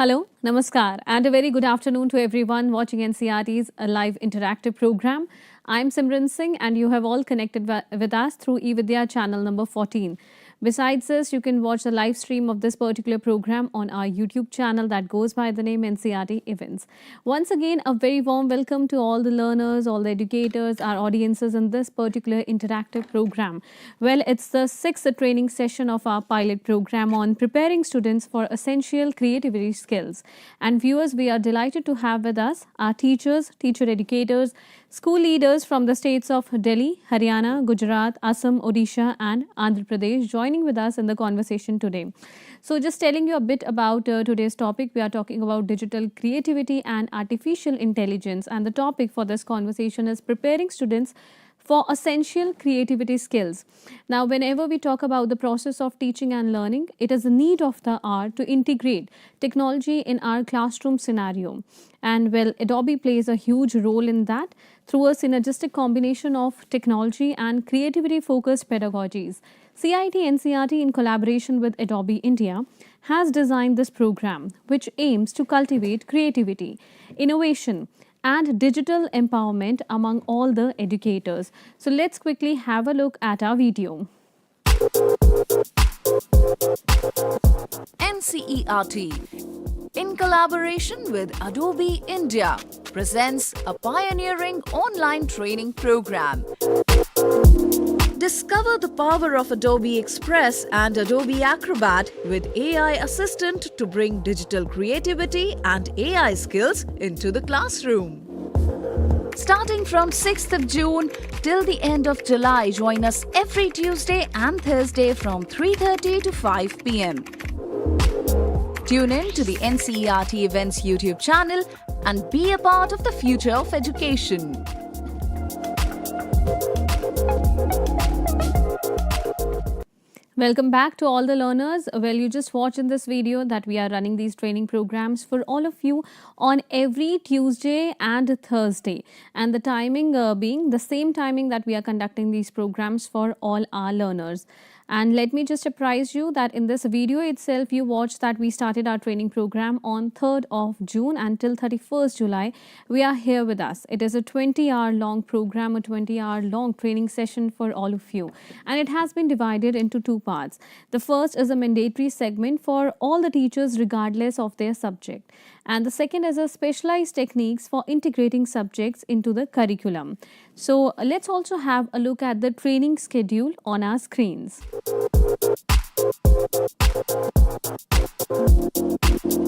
Hello, Namaskar, and a very good afternoon to everyone watching NCRT's live interactive program. I'm Simran Singh, and you have all connected with us through eVidya channel number 14. Besides this, you can watch the live stream of this particular program on our YouTube channel that goes by the name NCRT Events. Once again, a very warm welcome to all the learners, all the educators, our audiences in this particular interactive program. Well, it's the sixth training session of our pilot program on preparing students for essential creativity skills. And viewers, we are delighted to have with us our teachers, teacher educators, school leaders from the states of Delhi, Haryana, Gujarat, Assam, Odisha and Andhra Pradesh joining with us in the conversation today. So just telling you a bit about today's topic, we are talking about digital creativity and artificial intelligence, and the topic for this conversation is preparing students for essential creativity skills. Now, whenever we talk about the process of teaching and learning, it is a need of the hour to integrate technology in our classroom scenario. And well, Adobe plays a huge role in that through a synergistic combination of technology and creativity-focused pedagogies. CIT NCRT, in collaboration with Adobe India, has designed this program, which aims to cultivate creativity, innovation, and digital empowerment among all the educators. So let's quickly have a look at our video. NCERT, in collaboration with Adobe India, presents a pioneering online training program. Discover the power of Adobe Express and Adobe Acrobat with AI Assistant to bring digital creativity and AI skills into the classroom. Starting from 6th of June till the end of July, join us every Tuesday and Thursday from 3:30 to 5 p.m. Tune in to the NCERT Events YouTube channel and be a part of the future of education. Welcome back to all the learners. Well, you just watched in this video that we are running these training programs for all of you on every Tuesday and Thursday, and the timing being the same timing that we are conducting these programs for all our learners. And let me just apprise you that in this video itself, you watched that we started our training program on 3rd of June until 31st July. We are here with us. It is a 20-hour long program, a 20-hour long training session for all of you. And it has been divided into two parts. The first is a mandatory segment for all the teachers regardless of their subject. And the second is a specialized techniques for integrating subjects into the curriculum. So let's also have a look at the training schedule on our screens.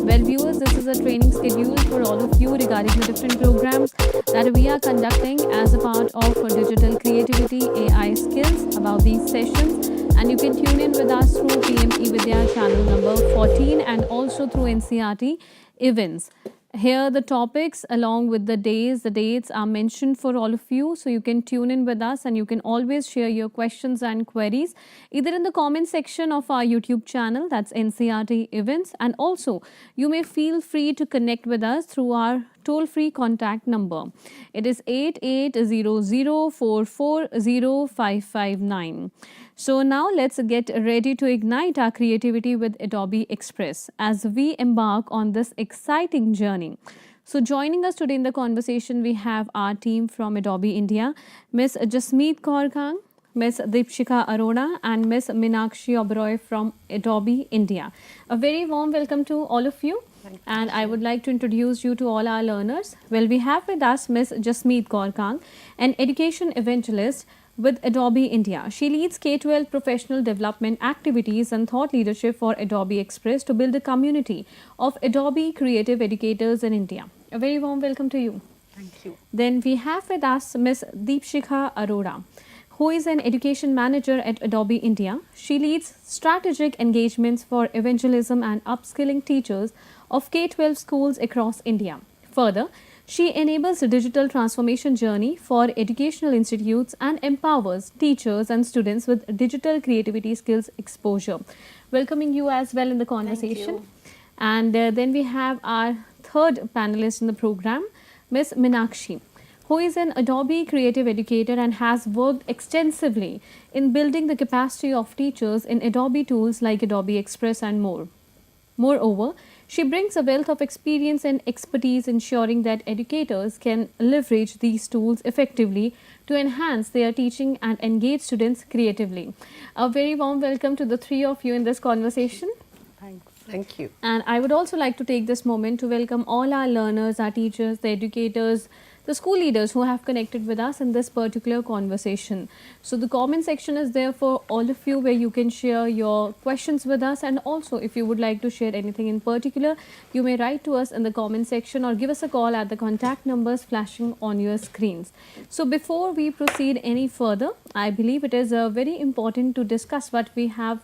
Well, viewers, this is a training schedule for all of you regarding the different programs that we are conducting as a part of digital creativity AI skills about these sessions. And you can tune in with us through PM eVidya channel number 14 and also through NCRT Events. Here the topics along with the dates are mentioned for all of you, so you can tune in with us and you can always share your questions and queries either in the comment section of our YouTube channel, that's NCRT Events, and also you may feel free to connect with us through our toll-free contact number. It is 8800440559. So now let's get ready to ignite our creativity with Adobe Express as we embark on this exciting journey. So joining us today in the conversation, we have our team from Adobe India, Ms. Jasmeet Kaur Khan, Ms. Deepshika Arora and Ms. Meenakshi Oberoi from Adobe India. A very warm welcome to all of you. And I would like to introduce you to all our learners. Well, we have with us Ms. Jasmeet Kaur Khan, an education evangelist with Adobe India. She leads K-12 professional development activities and thought leadership for Adobe Express to build a community of Adobe creative educators in India. A very warm welcome to you. Thank you. Then we have with us Ms. Deepshika Arora, who is an education manager at Adobe India. She leads strategic engagements for evangelism and upskilling teachers of K-12 schools across India. Further, she enables a digital transformation journey for educational institutes and empowers teachers and students with digital creativity skills exposure. Welcoming you as well in the conversation. Thank you. And then we have our third panelist in the program, Ms. Meenakshi, who is an Adobe creative educator and has worked extensively in building the capacity of teachers in Adobe tools like Adobe Express and more. Moreover, She brings a wealth of experience and expertise, ensuring that educators can leverage these tools effectively to enhance their teaching and engage students creatively. A very warm welcome to the three of you in this conversation. Thanks. Thank you. And I would also like to take this moment to welcome all our learners, our teachers, the educators, the school leaders who have connected with us in this particular conversation. So the comment section is there for all of you, where you can share your questions with us, and also if you would like to share anything in particular, you may write to us in the comment section or give us a call at the contact numbers flashing on your screens. So before we proceed any further, I believe it is very important to discuss what we have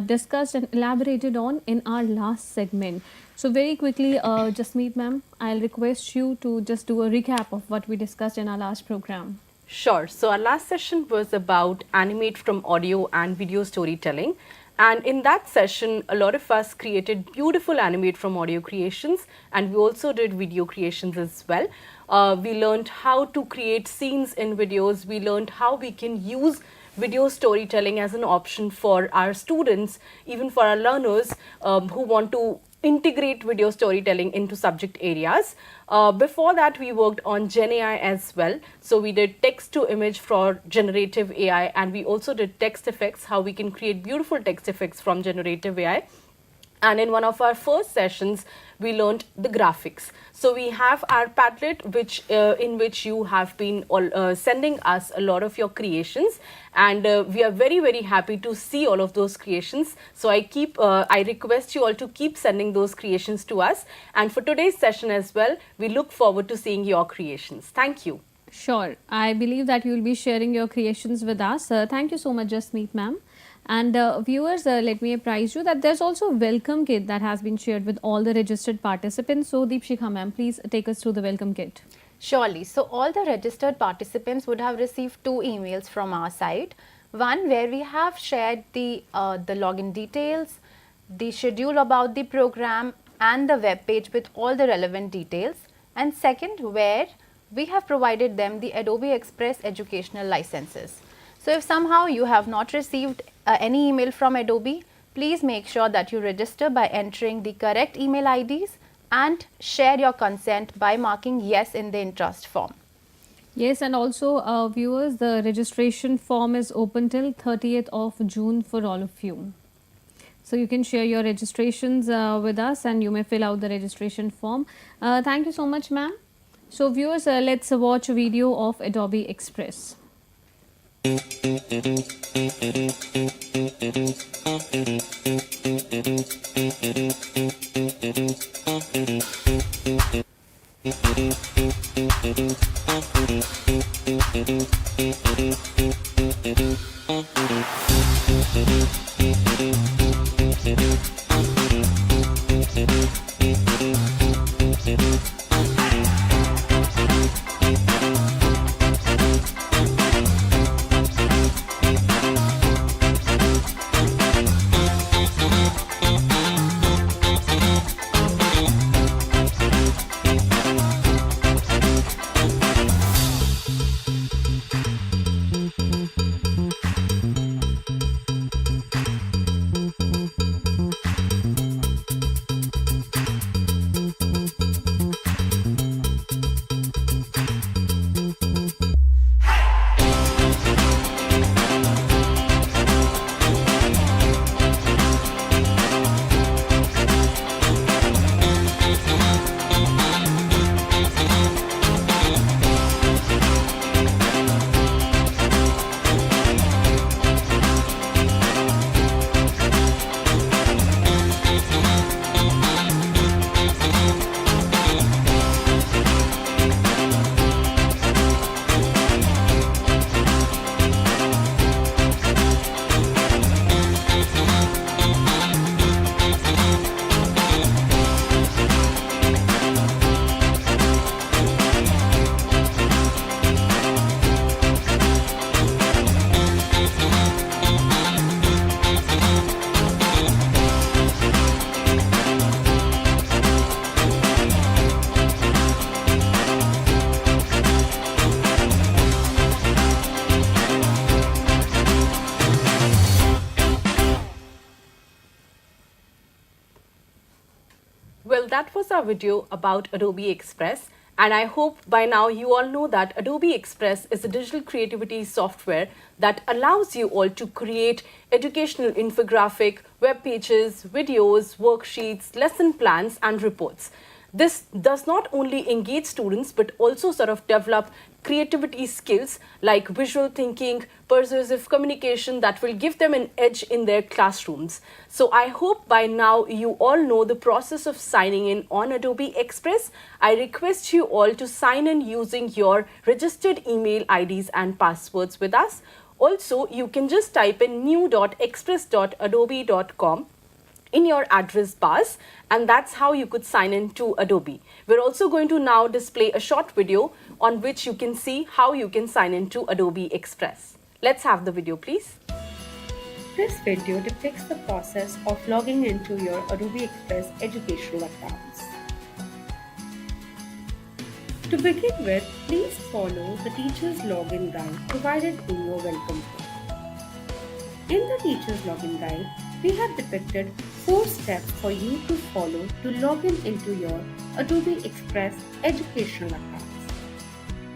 discussed and elaborated on in our last segment. So very quickly, Jasmeet ma'am, I'll request you to just do a recap of what we discussed in our last program. Sure. So our last session was about animate from audio and video storytelling. And in that session, a lot of us created beautiful animate from audio creations, and we also did video creations as well. We learned how to create scenes in videos. We learned how we can use video storytelling as an option for our students, even for our learners who want to integrate video storytelling into subject areas. Before that, we worked on Gen AI as well. So we did text to image for generative AI, and we also did text effects, how we can create beautiful text effects from generative AI. And in one of our first sessions, we learned the graphics. So we have our Padlet, in which you have been sending us a lot of your creations, and we are very, very happy to see all of those creations. So I request you all to keep sending those creations to us. And for today's session as well, we look forward to seeing your creations. Thank you. Sure. I believe that you will be sharing your creations with us. Thank you so much, Jasmeet ma'am. And viewers, let me apprise you that there's also a welcome kit that has been shared with all the registered participants. So Deepshikha ma'am, please take us through the welcome kit. Surely. So all the registered participants would have received 2 emails from our side. One where we have shared the login details, the schedule about the program, and the web page with all the relevant details. And second, where we have provided them the Adobe Express educational licenses. So if somehow you have not received any email from Adobe, please make sure that you register by entering the correct email IDs and share your consent by marking yes in the interest form. Yes, and also viewers, the registration form is open till 30th of June for all of you. So you can share your registrations with us, and you may fill out the registration form. Thank you so much, ma'am. So viewers, let's watch a video of Adobe Express. that was our video about Adobe Express. And I hope by now you all know that Adobe Express is a digital creativity software that allows you all to create educational infographic, web pages, videos, worksheets, lesson plans, and reports. This does not only engage students but also sort of develop creativity skills like visual thinking, persuasive communication that will give them an edge in their classrooms. So I hope by now you all know the process of signing in on Adobe Express. I request you all to sign in using your registered email IDs and passwords with us. Also, you can just type in new.express.adobe.com in your address bars, and that's how you could sign in to Adobe. We're also going to now display a short video on which you can see how you can sign in to Adobe Express. Let's have the video, please. This video depicts the process of logging into your Adobe Express educational accounts. To begin with, please follow the teacher's login guide provided in your welcome kit. In the teacher's login guide, we have depicted 4 steps for you to follow to log into your Adobe Express educational accounts.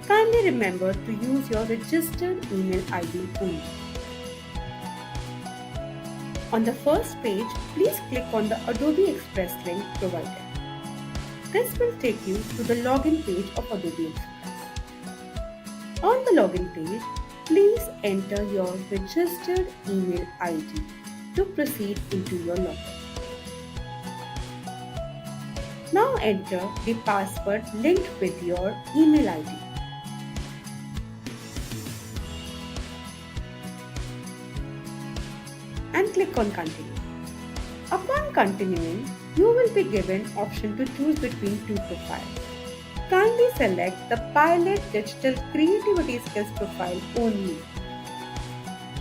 Kindly remember to use your registered email ID only. On the first page, please click on the Adobe Express link provided. This will take you to the login page of Adobe Express. On the login page, please enter your registered email ID to proceed into your login. Now enter the password linked with your email ID. And click on continue. Upon continuing, you will be given option to choose between 2 profiles. Kindly select the Pilot Digital Creativity Skills profile only.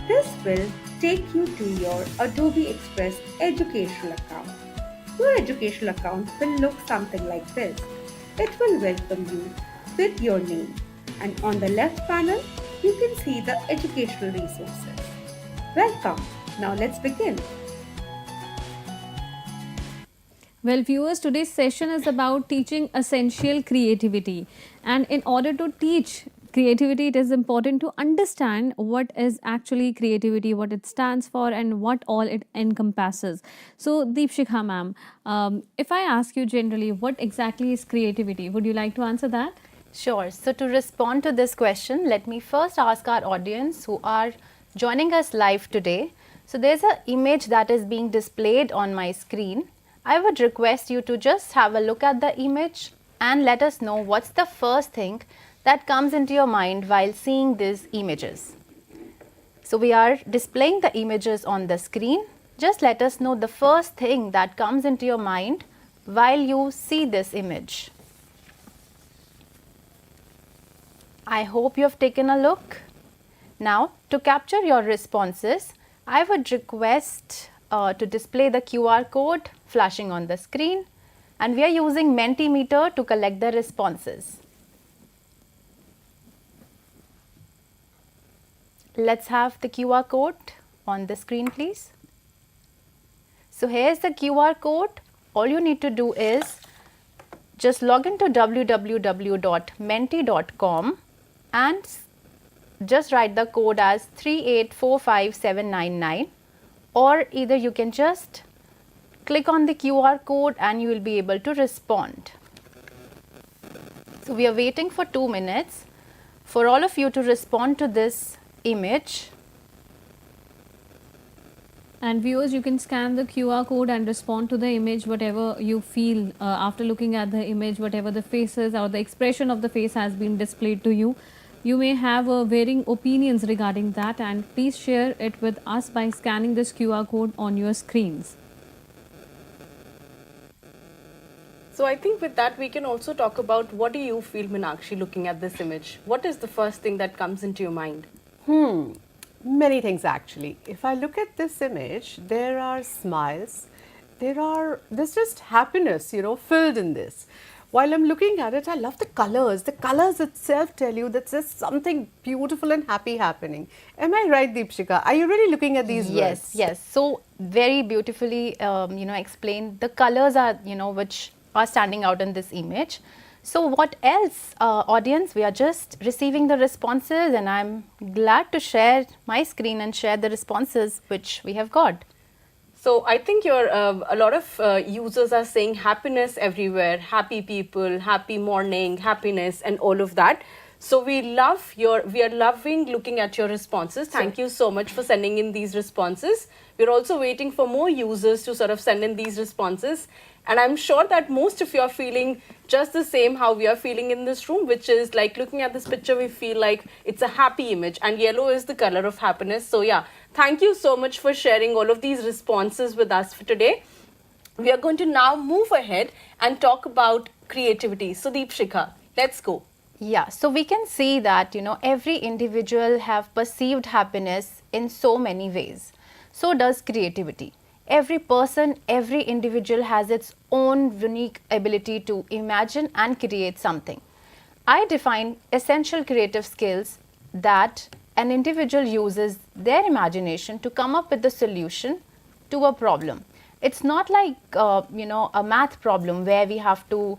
This will take you to your Adobe Express educational account. Your educational account will look something like this. It will welcome you with your name, and on the left panel, you can see the educational resources. Welcome. Now let's begin. Well, viewers, today's session is about teaching essential creativity. And in order to teach creativity, it is important to understand what is actually creativity, what it stands for, and what all it encompasses. So, Deepshikha ma'am, if I ask you generally, what exactly is creativity? Would you like to answer that? Sure. So to respond to this question, let me first ask our audience who are joining us live today. So there's an image that is being displayed on my screen. I would request you to just have a look at the image and let us know what's the first thing that comes into your mind while seeing these images. So we are displaying the images on the screen. Just let us know the first thing that comes into your mind while you see this image. I hope you have taken a look. Now, to capture your responses, I would request to display the QR code flashing on the screen, and we are using Mentimeter to collect the responses. Let's have the QR code on the screen, please. So here's the QR code. All you need to do is just log into www.menti.com and just write the code as 3845799, or either you can just click on the QR code and you will be able to respond. So we are waiting for 2 minutes for all of you to respond to this image. And viewers, you can scan the QR code and respond to the image, whatever you feel after looking at the image, whatever the faces or the expression of the face has been displayed to you. You may have varying opinions regarding that, and please share it with us by scanning this QR code on your screens. So I think with that we can also talk about what do you feel, Meenakshi, looking at this image? What is the first thing that comes into your mind? Many things actually. If I look at this image, there are smiles, there's just happiness, filled in this. While I'm looking at it, I love the colors. The colors itself tell you that there's something beautiful and happy happening. Am I right, Deepshika? Are you really looking at these words? Yes. So very beautifully, explained. The colors are, which are standing out in this image. So what else, audience? We are just receiving the responses, and I'm glad to share my screen and share the responses which we have got. So I think a lot of users are saying happiness everywhere, happy people, happy morning, happiness, and all of that. So we are loving looking at your responses. Thank you so much for sending in these responses. We're also waiting for more users to sort of send in these responses. And I'm sure that most of you are feeling just the same how we are feeling in this room, which is like looking at this picture, we feel like it's a happy image, and yellow is the color of happiness. So yeah, thank you so much for sharing all of these responses with us for today. We are going to now move ahead and talk about creativity. So Deepshikha, let's go. Yeah, so we can see that, every individual have perceived happiness in so many ways. So does creativity. Every person, every individual has its own unique ability to imagine and create something. I define essential creative skills that an individual uses their imagination to come up with the solution to a problem. It's not like, a math problem where we have to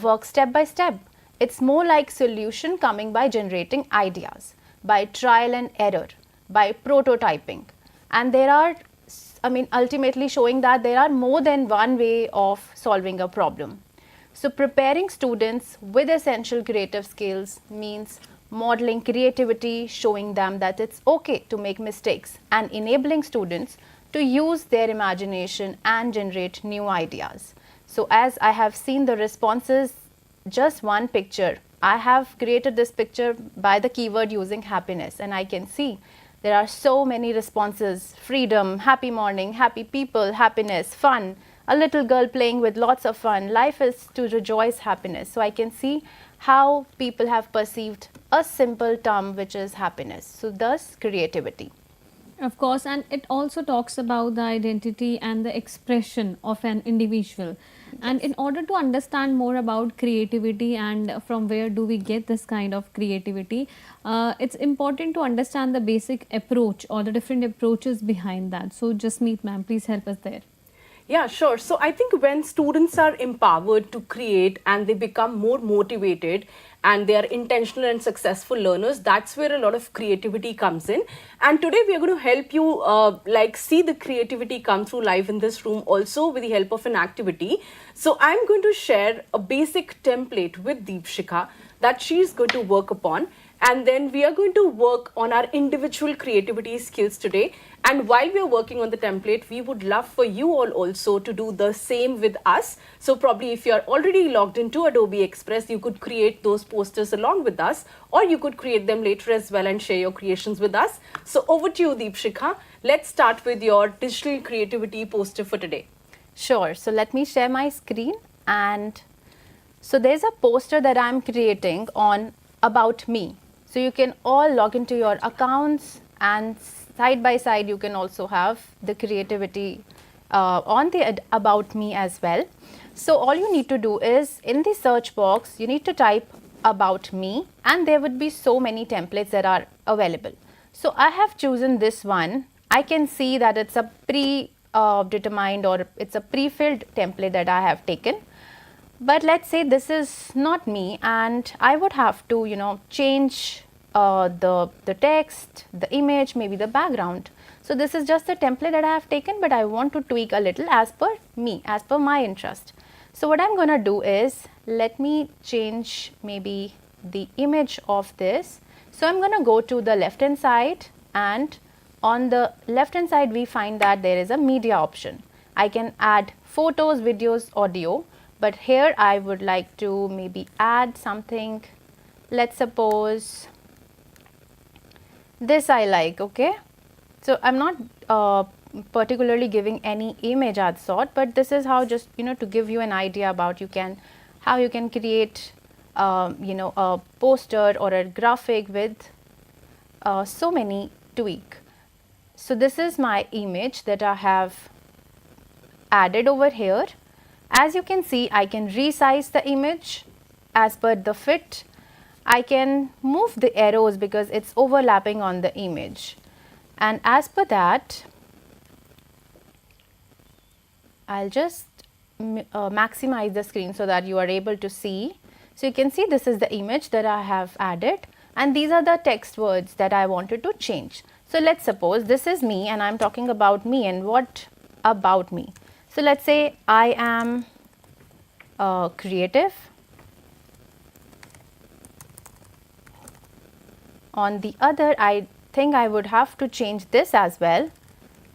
work step by step. It's more like solution coming by generating ideas, by trial and error, by prototyping. And there are, ultimately showing that there are more than one way of solving a problem. So preparing students with essential creative skills means modeling creativity, showing them that it's okay to make mistakes, and enabling students to use their imagination and generate new ideas. So as I have seen the responses, just one picture, I have created this picture by the keyword using happiness, and I can see there are so many responses: freedom, happy morning, happy people, happiness, fun, a little girl playing with lots of fun, life is to rejoice, happiness. So I can see how people have perceived a simple term which is happiness. So thus creativity. Of course, and it also talks about the identity and the expression of an individual. And in order to understand more about creativity and from where do we get this kind of creativity, it's important to understand the basic approach or the different approaches behind that. So Jasmeet ma'am, please help us there. Yeah, sure. So I think when students are empowered to create and they become more motivated and they are intentional and successful learners, that's where a lot of creativity comes in. And today we are going to help you see the creativity come through live in this room also with the help of an activity. So I'm going to share a basic template with Deepshikha that she's going to work upon. And then we are going to work on our individual creativity skills today. And while we are working on the template, we would love for you all also to do the same with us. So probably if you are already logged into Adobe Express, you could create those posters along with us, or you could create them later as well and share your creations with us. So over to you, Deepshikha. Let's start with your digital creativity poster for today. Sure. So let me share my screen. And so there's a poster that I'm creating on About Me. So you can all log into your accounts, and side by side you can also have the creativity on the About Me as well. So all you need to do is, in the search box, you need to type About Me, and there would be so many templates that are available. So I have chosen this one. I can see that it's a predetermined or it's a pre-filled template that I have taken. But let's say this is not me, and I would have to, change the text, the image, maybe the background. So this is just a template that I have taken, but I want to tweak a little as per me, as per my interest. So what I'm going to do is, let me change maybe the image of this. So I'm going to go to the left hand side, and on the left hand side we find that there is a media option. I can add photos, videos, audio. But here I would like to maybe add something. Let's suppose this I like, okay. So I'm not particularly giving any image as sort, but this is how, just to give you an idea about how you can create a poster or a graphic with so many tweak. So this is my image that I have added over here. As you can see, I can resize the image as per the fit. I can move the arrows because it's overlapping on the image. And as per that, I'll just maximize the screen so that you are able to see. So you can see this is the image that I have added, and these are the text words that I wanted to change. So let's suppose this is me and I'm talking about me, and what about me? So let's say I am creative. On the other, I think I would have to change this as well.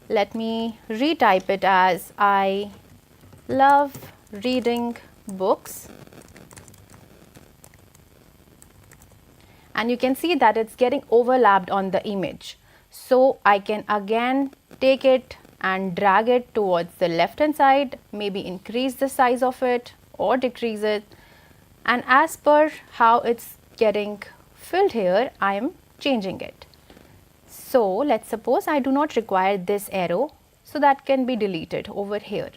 Let me retype it as I love reading books. And you can see that it's getting overlapped on the image. So I can again take it and drag it towards the left hand side, maybe increase the size of it or decrease it. And as per how it's getting filled here, I am changing it. So let's suppose I do not require this arrow, so that can be deleted over here.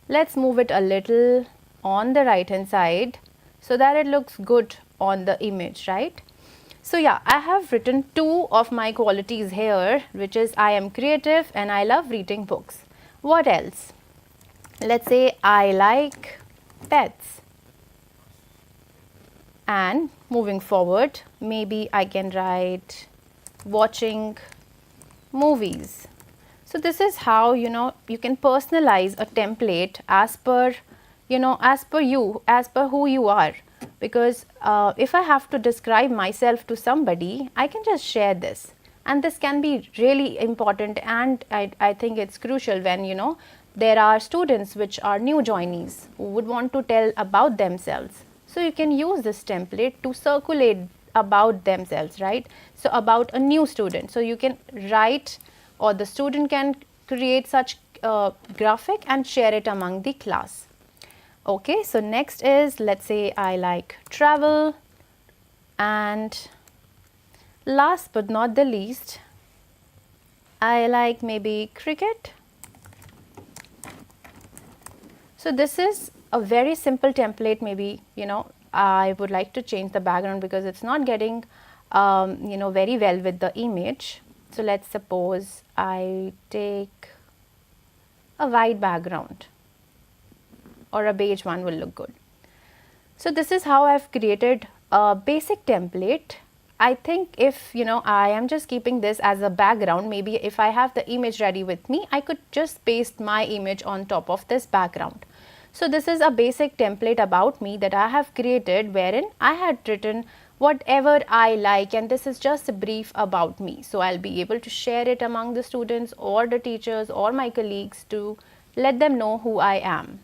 Let's move it a little on the right hand side so that it looks good on the image, right? So yeah, I have written two of my qualities here, which is I am creative and I love reading books. What else? Let's say I like pets. And moving forward, maybe I can write watching movies. So this is how you can personalize a template as per as per who you are. Because if I have to describe myself to somebody, I can just share this, and this can be really important, and I think it's crucial when there are students which are new joinees who would want to tell about themselves. So you can use this template to circulate about themselves, right? So about a new student, so you can write, or the student can create such graphic and share it among the class. Okay, so next is, let's say I like travel, and last but not the least, I like maybe cricket. So this is a very simple template. Maybe I would like to change the background because it's not getting very well with the image. So let's suppose I take a white background, or a beige one will look good. So this is how I've created a basic template. I think if I am just keeping this as a background, maybe if I have the image ready with me, I could just paste my image on top of this background. So this is a basic template about me that I have created, wherein I had written whatever I like, and this is just a brief about me. So I'll be able to share it among the students or the teachers or my colleagues to let them know who I am.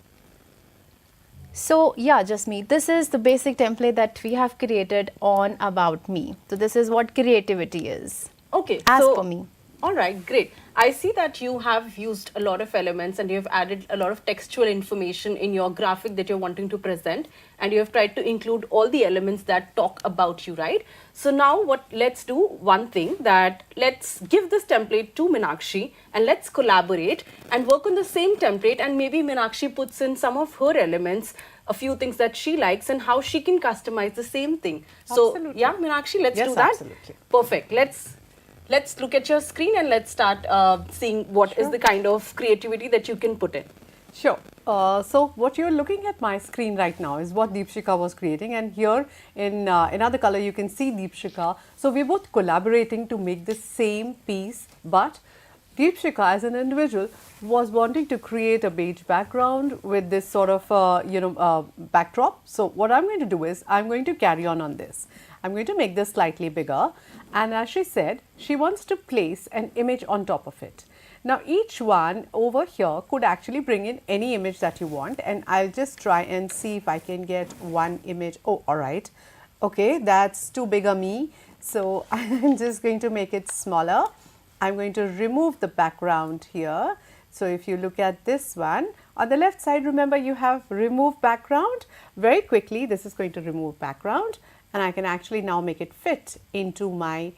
So yeah, just me. This is the basic template that we have created on about me. So this is what creativity is. Okay, as so per me. All right, great. I see that you have used a lot of elements and you have added a lot of textual information in your graphic that you're wanting to present, and you have tried to include all the elements that talk about you, right? So now let's do one thing, that let's give this template to Meenakshi and let's collaborate and work on the same template, and maybe Meenakshi puts in some of her elements, a few things that she likes, and how she can customize the same thing. So Absolutely. yeah, Meenakshi, let's do that. Absolutely. Perfect. Let's look at your screen and let's start seeing what is the kind of creativity that you can put in. Sure. So what you're looking at my screen right now is what Deepshika was creating, and here in another color you can see Deepshika. So we're both collaborating to make the same piece, but Deepshika as an individual was wanting to create a beige background with this sort of backdrop. So what I'm going to do is I'm going to carry on this. I'm going to make this slightly bigger, and as she said, she wants to place an image on top of it. Now each one over here could actually bring in any image that you want, and I'll just try and see if I can get one image. Oh, all right. Okay, that's too big a me. So I'm just going to make it smaller. I'm going to remove the background here. So if you look at this one, on the left side, remember you have remove background. Very quickly, this is going to remove background, and I can actually now make it fit into my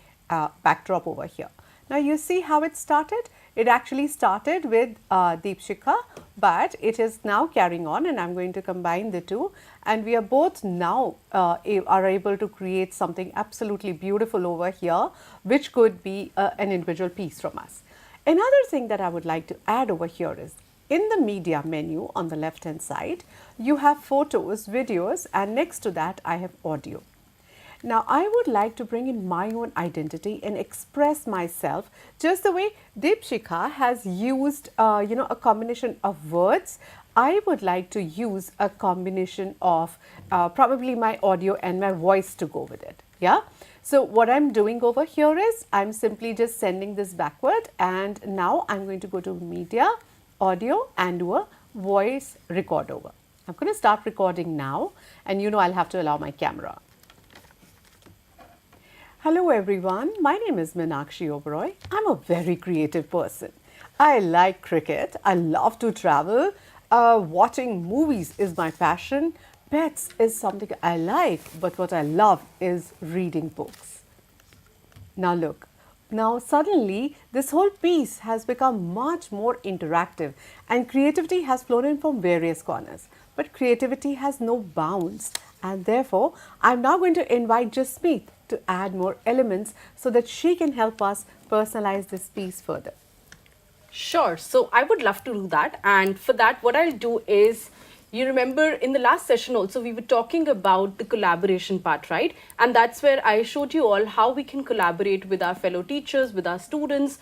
backdrop over here. Now you see how it started? It actually started with Deepshika, but it is now carrying on, and I'm going to combine the two, and we are both now are able to create something absolutely beautiful over here, which could be an individual piece from us. Another thing that I would like to add over here is, in the media menu on the left hand side, you have photos, videos, and next to that I have audio. Now, I would like to bring in my own identity and express myself just the way Deepshika has used, a combination of words. I would like to use a combination of probably my audio and my voice to go with it. Yeah. So, what I'm doing over here is I'm simply just sending this backward, and now I'm going to go to media, audio, and do a voice record over. I'm going to start recording now, and I'll have to allow my camera. Hello everyone, my name is Meenakshi Oberoi. I'm a very creative person. I like cricket, I love to travel, watching movies is my passion, pets is something I like, but what I love is reading books. Now look, now suddenly this whole piece has become much more interactive and creativity has flown in from various corners. But creativity has no bounds, and therefore I'm now going to invite Jasmeet to add more elements so that she can help us personalize this piece further. Sure. So I would love to do that. And for that, what I'll do is, you remember in the last session also, we were talking about the collaboration part, right? And that's where I showed you all how we can collaborate with our fellow teachers, with our students,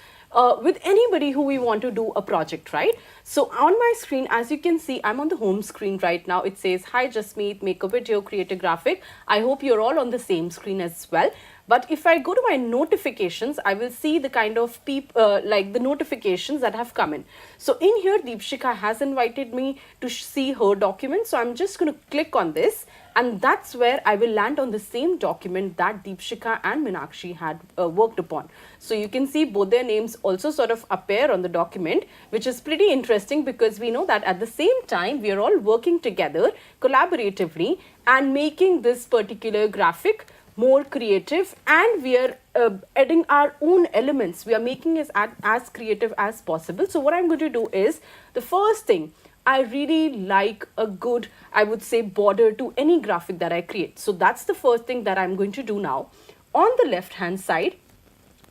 with anybody who we want to do a project, right? So on my screen, as you can see, I'm on the home screen right now. It says, hi Jasmeet, make a video, create a graphic. I hope you're all on the same screen as well. But if I go to my notifications, I will see the kind of like the notifications that have come in. So in here, Deepshika has invited me to see her document. So I'm just going to click on this, and that's where I will land on the same document that Deepshika and Meenakshi had worked upon. So you can see both their names also sort of appear on the document, which is pretty interesting because we know that at the same time, we are all working together collaboratively and making this particular graphic more creative, and we are adding our own elements. We are making it as creative as possible. So what I'm going to do is, the first thing, I really like a good, I would say, border to any graphic that I create. So that's the first thing that I'm going to do now. On the left hand side,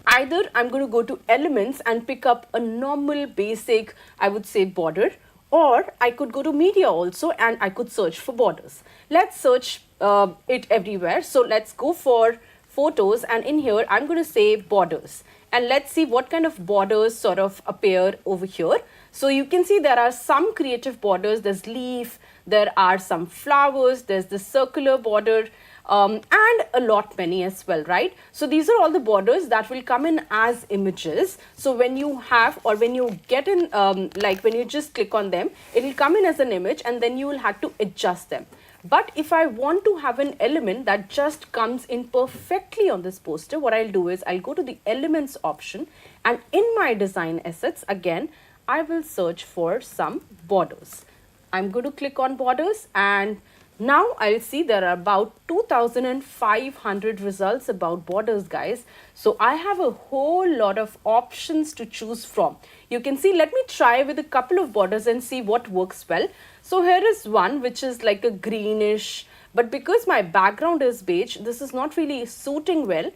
either I'm going to go to elements and pick up a normal basic, I would say, border, or I could go to media also and I could search for borders. Let's search it everywhere. So let's go for photos, and in here I'm going to say borders, and let's see what kind of borders sort of appear over here. So you can see there are some creative borders. There's leaf, there are some flowers, there's the circular border, and a lot many as well, right? So these are all the borders that will come in as images. So when you have, or when you get in, like when you just click on them, it will come in as an image, and then you will have to adjust them. But if I want to have an element that just comes in perfectly on this poster, what I'll do is I'll go to the elements option, and in my design assets, again, I will search for some borders. I'm going to click on borders, and now I'll see there are about 2,500 results about borders, guys. So I have a whole lot of options to choose from. You can see, let me try with a couple of borders and see what works well. So here is one which is like a greenish, but because my background is beige, this is not really suiting well,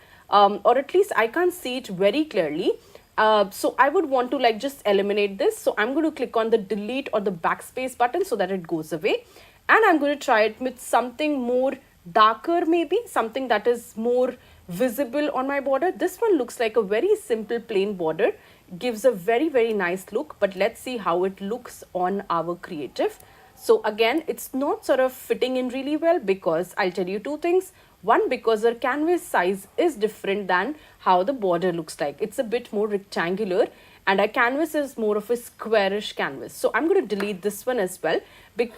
or at least I can't see it very clearly. So I would want to like just eliminate this. So I'm going to click on the delete or the backspace button so that it goes away. And I'm going to try it with something more darker, maybe something that is more visible on my border. This one looks like a very simple plain border, gives a very, very nice look, but let's see how it looks on our creative. So again, it's not sort of fitting in really well because I'll tell you two things. One, because our canvas size is different than how the border looks like. It's a bit more rectangular, and our canvas is more of a squarish canvas. So I'm going to delete this one as well.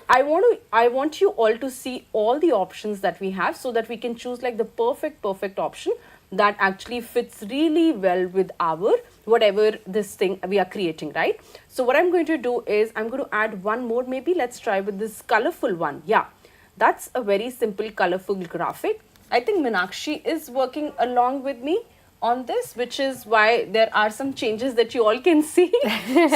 I want you all to see all the options that we have so that we can choose like the perfect option that actually fits really well with our whatever this thing we are creating, right? So what I'm going to do is I'm going to add one more. Maybe let's try with this colorful one. Yeah, that's a very simple colorful graphic. I think Meenakshi is working along with me on this, which is why there are some changes that you all can see.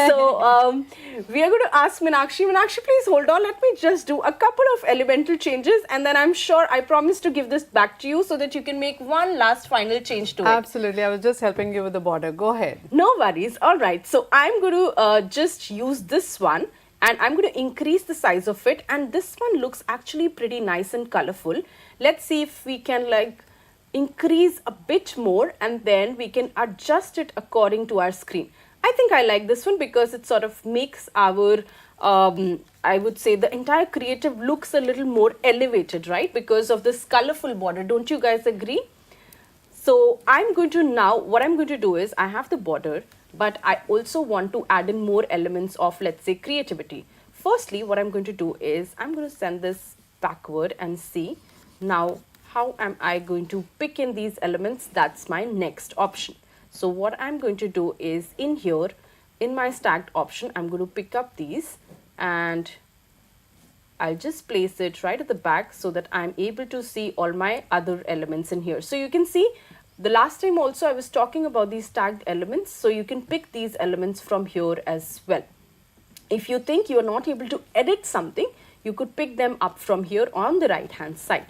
So we are going to ask Meenakshi. Meenakshi, please hold on. Let me just do a couple of elemental changes, and then I'm sure I promise to give this back to you so that you can make one last final change to it. Absolutely. I was just helping you with the border. Go ahead. No worries. All right. So I'm going to just use this one, and I'm going to increase the size of it. And this one looks actually pretty nice and colorful. Let's see if we can like increase a bit more, and then we can adjust it according to our screen. I think I like this one because it sort of makes our I would say the entire creative looks a little more elevated, right? Because of this colorful border. Don't you guys agree? So I'm going to now, what I'm going to do is I have the border, but I also want to add in more elements of, let's say, creativity. Firstly, what I'm going to do is I'm going to send this backward and see now how am I going to pick in these elements. That's my next option. So what I'm going to do is in here, in my stacked option, I'm going to pick up these and I'll just place it right at the back so that I'm able to see all my other elements in here. So you can see the last time also I was talking about these tagged elements. So you can pick these elements from here as well. If you think you're not able to edit something, you could pick them up from here on the right hand side.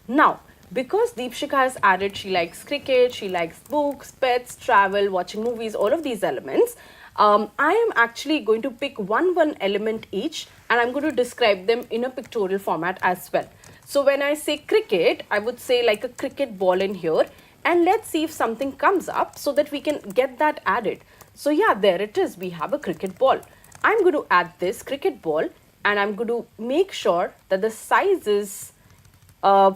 Now, because Deepshika has added, she likes cricket, she likes books, pets, travel, watching movies, all of these elements. I am actually going to pick one element each, and I'm going to describe them in a pictorial format as well. So when I say cricket, I would say like a cricket ball in here, and let's see if something comes up so that we can get that added. So yeah, there it is. We have a cricket ball. I'm going to add this cricket ball, and I'm going to make sure that the size is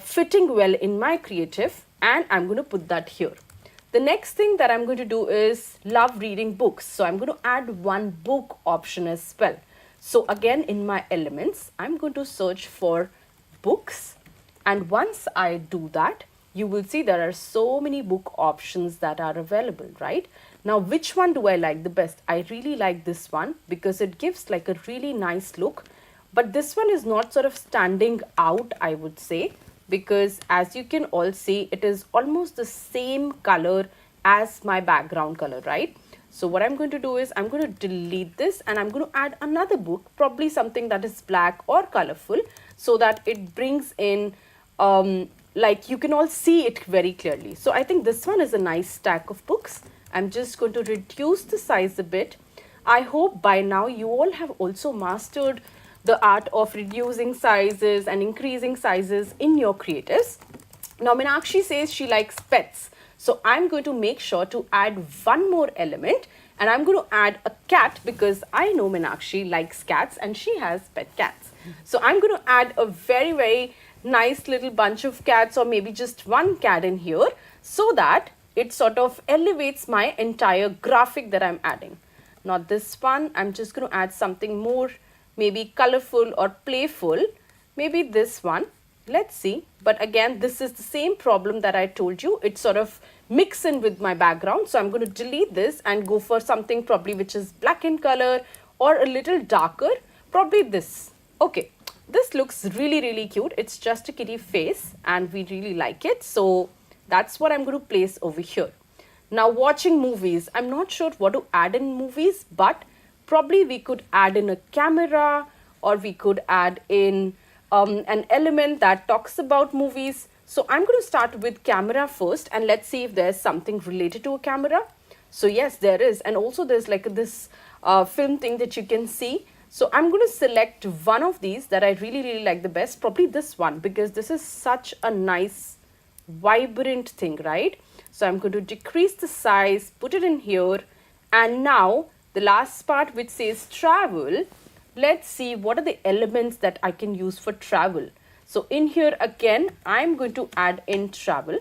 fitting well in my creative, and I'm going to put that here. The next thing that I'm going to do is love reading books. So I'm going to add one book option as well. So again, in my elements, I'm going to search for books. And once I do that, you will see there are so many book options that are available, right? Now, which one do I like the best? I really like this one because it gives like a really nice look. But this one is not sort of standing out, I would say, because as you can all see, it is almost the same color as my background color, right? So what I'm going to do is I'm going to delete this and I'm going to add another book, probably something that is black or colorful, so that it brings in, like you can all see it very clearly. So I think this one is a nice stack of books. I'm just going to reduce the size a bit. I hope by now you all have also mastered the art of reducing sizes and increasing sizes in your creatives. Now, Meenakshi says she likes pets. So I'm going to make sure to add one more element, and I'm going to add a cat because I know Meenakshi likes cats and she has pet cats. So I'm going to add a very, very nice little bunch of cats, or maybe just one cat in here, so that it sort of elevates my entire graphic that I'm adding. Not this one. I'm just going to add something more maybe colorful or playful, maybe this one. Let's see. But again, this is the same problem that I told you. It sort of mix in with my background. So I'm going to delete this and go for something probably which is black in color or a little darker, probably this. Okay, this looks really, really cute. It's just a kitty face and we really like it. So that's what I'm going to place over here. Now, watching movies. I'm not sure what to add in movies, but probably we could add in a camera, or we could add in an element that talks about movies. So I'm going to start with camera first, and let's see if there's something related to a camera. So yes, there is. And also there's like this film thing that you can see. So I'm going to select one of these that I really, really like the best, probably this one, because this is such a nice, vibrant thing, right? So I'm going to decrease the size, put it in here, and now the last part which says travel, let's see what are the elements that I can use for travel. So in here again, I'm going to add in travel,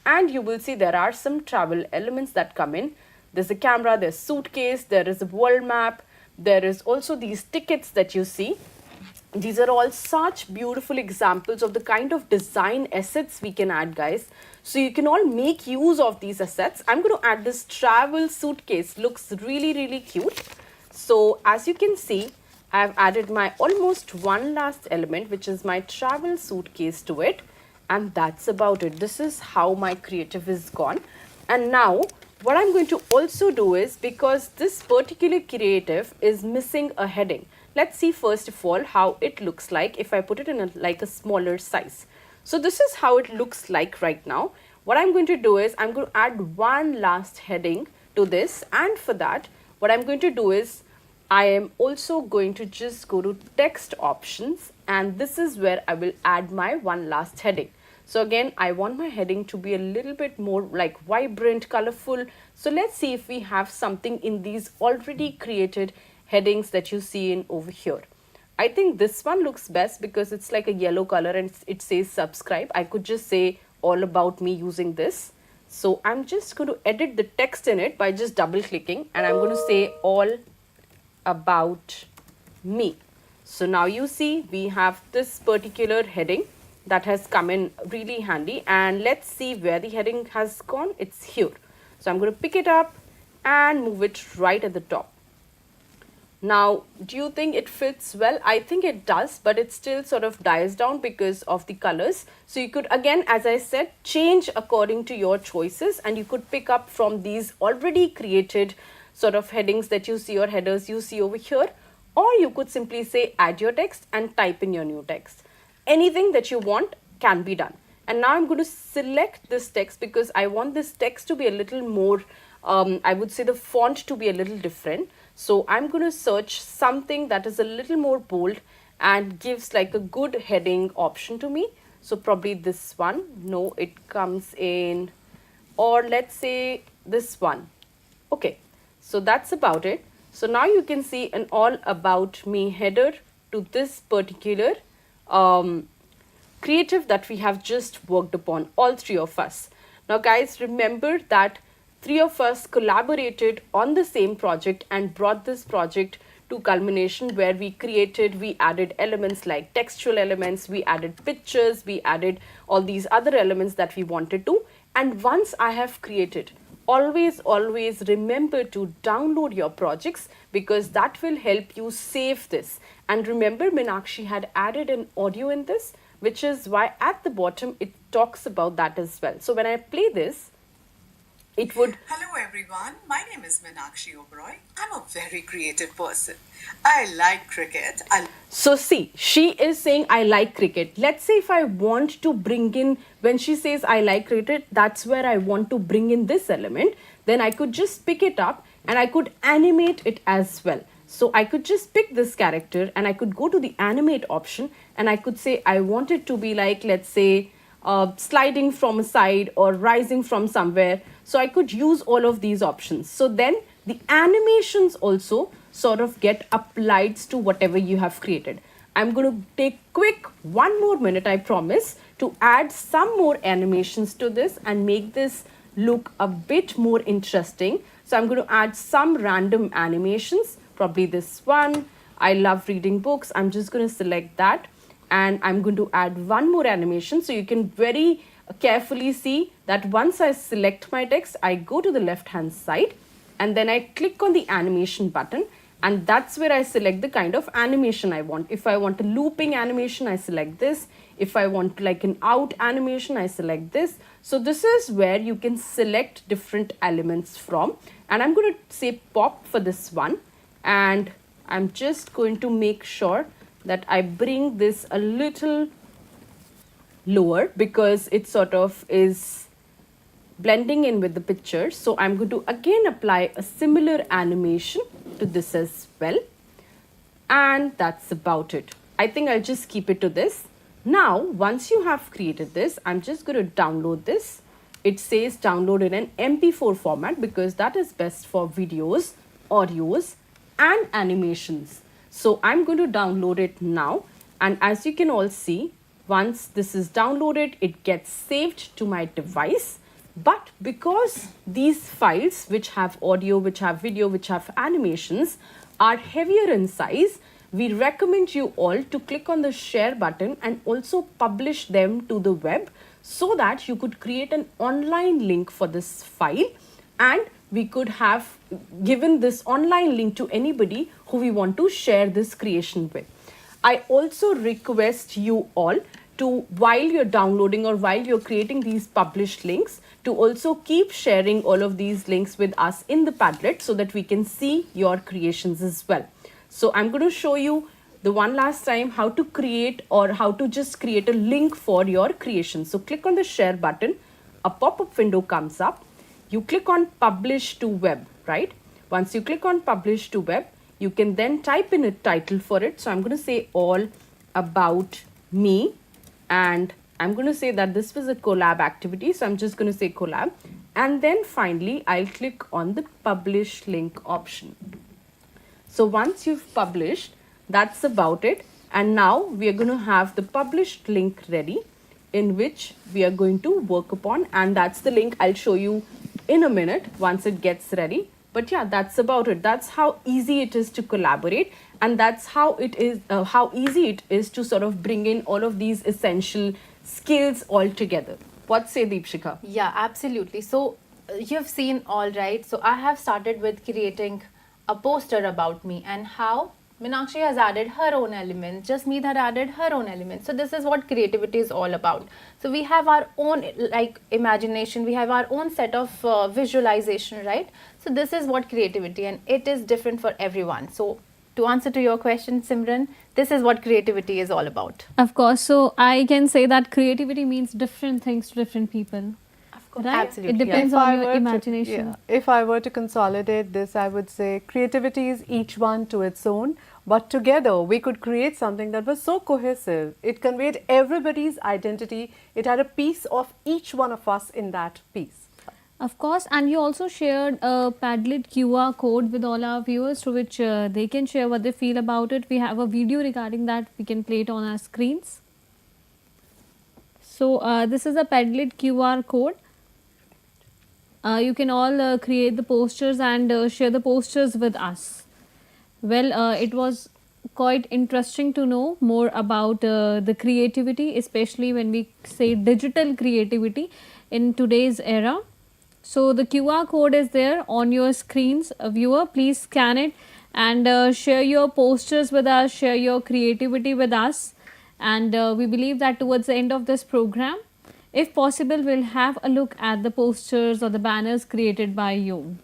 and you will see there are some travel elements that come in. There's a camera, there's suitcase, there is a world map, there is also these tickets that you see. These are all such beautiful examples of the kind of design assets we can add, guys. So you can all make use of these assets. I'm going to add this travel suitcase. Looks really, really cute. So as you can see, I've added my almost one last element, which is my travel suitcase to it. And that's about it. This is how my creative is gone. And now what I'm going to also do is, because this particular creative is missing a heading, let's see first of all how it looks like if I put it in a smaller size. So this is how it looks like right now. What I'm going to do is I'm going to add one last heading to this, and for that what I'm going to do is I am also going to just go to text options, and this is where I will add my one last heading. So again, I want my heading to be a little bit more like vibrant, colorful. So let's see if we have something in these already created headings that you see in over here. I think this one looks best because it's like a yellow color and it says subscribe. I could just say all about me using this. So I'm just going to edit the text in it by just double clicking, and I'm going to say all about me. So now you see we have this particular heading that has come in really handy, and let's see where the heading has gone. It's here. So I'm going to pick it up and move it right at the top. Now, do you think it fits well? I think it does, but it still sort of dies down because of the colors. So you could, again, as I said, change according to your choices, and you could pick up from these already created sort of headings that you see or headers you see over here, or you could simply say add your text and type in your new text. Anything that you want can be done. And now I'm going to select this text because I want this text to be a little more, I would say the font to be a little different. So I'm going to search something that is a little more bold and gives like a good heading option to me. So probably this one. No, it comes in, or let's say this one. Okay, so that's about it. So now you can see an all about me header to this particular creative that we have just worked upon, all three of us. Now guys, remember that three of us collaborated on the same project and brought this project to culmination, where we added elements like textual elements, we added pictures, we added all these other elements that we wanted to. And once I have created, always remember to download your projects, because that will help you save this. And remember, Meenakshi had added an audio in this, which is why at the bottom it talks about that as well. So when I play this, it would... Hello everyone, my name is Meenakshi Oberoi. I'm a very creative person. I like cricket. So see, she is saying I like cricket. Let's say if I want to bring in, when she says I like cricket, that's where I want to bring in this element. Then I could just pick it up and I could animate it as well. So I could just pick this character and I could go to the animate option and I could say I want it to be like, let's say, sliding from a side or rising from somewhere. So I could use all of these options. So then the animations also sort of get applied to whatever you have created. I'm going to take quick 1 more minute, I promise, to add some more animations to this and make this look a bit more interesting. So I'm going to add some random animations, probably this one. I love reading books. I'm just going to select that. And I'm going to add one more animation. So you can very carefully see that once I select my text, I go to the left hand side and then I click on the animation button, and that's where I select the kind of animation I want. If I want a looping animation, I select this. If I want like an out animation, I select this. So this is where you can select different elements from. And I'm going to say pop for this one. And I'm just going to make sure that I bring this a little lower because it sort of is blending in with the picture. So I'm going to again apply a similar animation to this as well. And that's about it. I think I'll just keep it to this. Now, once you have created this, I'm just going to download this. It says download in an MP4 format because that is best for videos, audios, and animations. So I'm going to download it now. And as you can all see, once this is downloaded, it gets saved to my device. But because these files, which have audio, which have video, which have animations, are heavier in size, we recommend you all to click on the share button and also publish them to the web so that you could create an online link for this file, and we could have given this online link to anybody who we want to share this creation with. I also request you all to, while you're downloading or while you're creating these published links, to also keep sharing all of these links with us in the Padlet so that we can see your creations as well. So I'm going to show you the one last time how to create or how to just create a link for your creation. So click on the share button, a pop-up window comes up, you click on publish to web, right? Once you click on publish to web, you can then type in a title for it. So I'm going to say all about me, and I'm going to say that this was a collab activity. So I'm just going to say collab, and then finally I'll click on the publish link option. So once you've published, that's about it. And now we are going to have the published link ready, in which we are going to work upon, and that's the link I'll show you in a minute once it gets ready. But yeah, that's about it. That's how easy it is to collaborate, and that's how it is, how easy it is to sort of bring in all of these essential skills all together. What say, Deepshika? Yeah, absolutely. So you've seen all right. So I have started with creating a poster about me, and how Meenakshi has added her own element, Jasmeet had added her own element. So this is what creativity is all about. So we have our own like imagination, we have our own set of visualization, right? So this is what creativity, and it is different for everyone. So to answer to your question, Simran, this is what creativity is all about. Of course. So I can say that creativity means different things to different people. Right? Absolutely. It depends If I on were your to- imagination. If I were to consolidate this, I would say creativity is each one to its own, but together we could create something that was so cohesive. It conveyed everybody's identity. It had a piece of each one of us in that piece. Of course, and you also shared a Padlet QR code with all our viewers, through which they can share what they feel about it. We have a video regarding that. We can play it on our screens. So this is a Padlet QR code. You can all create the posters and share the posters with us. Well, it was quite interesting to know more about the creativity, especially when we say digital creativity in today's era. So the QR code is there on your screens. Viewer, please scan it and share your posters with us, share your creativity with us. And we believe that towards the end of this program, if possible, we'll have a look at the posters or the banners created by you.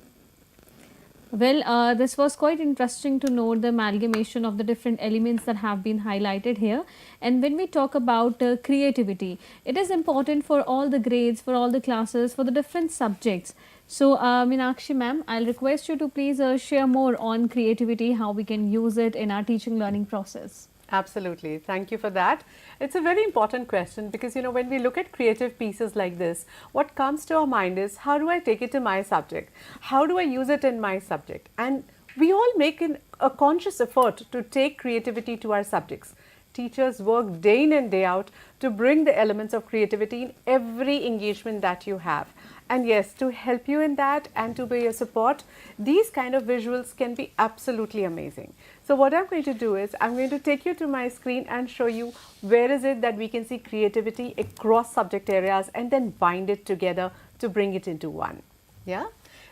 Well, this was quite interesting to know the amalgamation of the different elements that have been highlighted here. And when we talk about creativity, it is important for all the grades, for all the classes, for the different subjects. So, Meenakshi ma'am, I'll request you to please share more on creativity, how we can use it in our teaching learning process. Absolutely. Thank you for that. It's a very important question because, you know, when we look at creative pieces like this, what comes to our mind is, how do I take it to my subject? How do I use it in my subject? And we all make a conscious effort to take creativity to our subjects. Teachers work day in and day out to bring the elements of creativity in every engagement that you have. And yes, to help you in that and to be your support, these kind of visuals can be absolutely amazing. So what I'm going to do is, I'm going to take you to my screen and show you where is it that we can see creativity across subject areas and then bind it together to bring it into one. Yeah.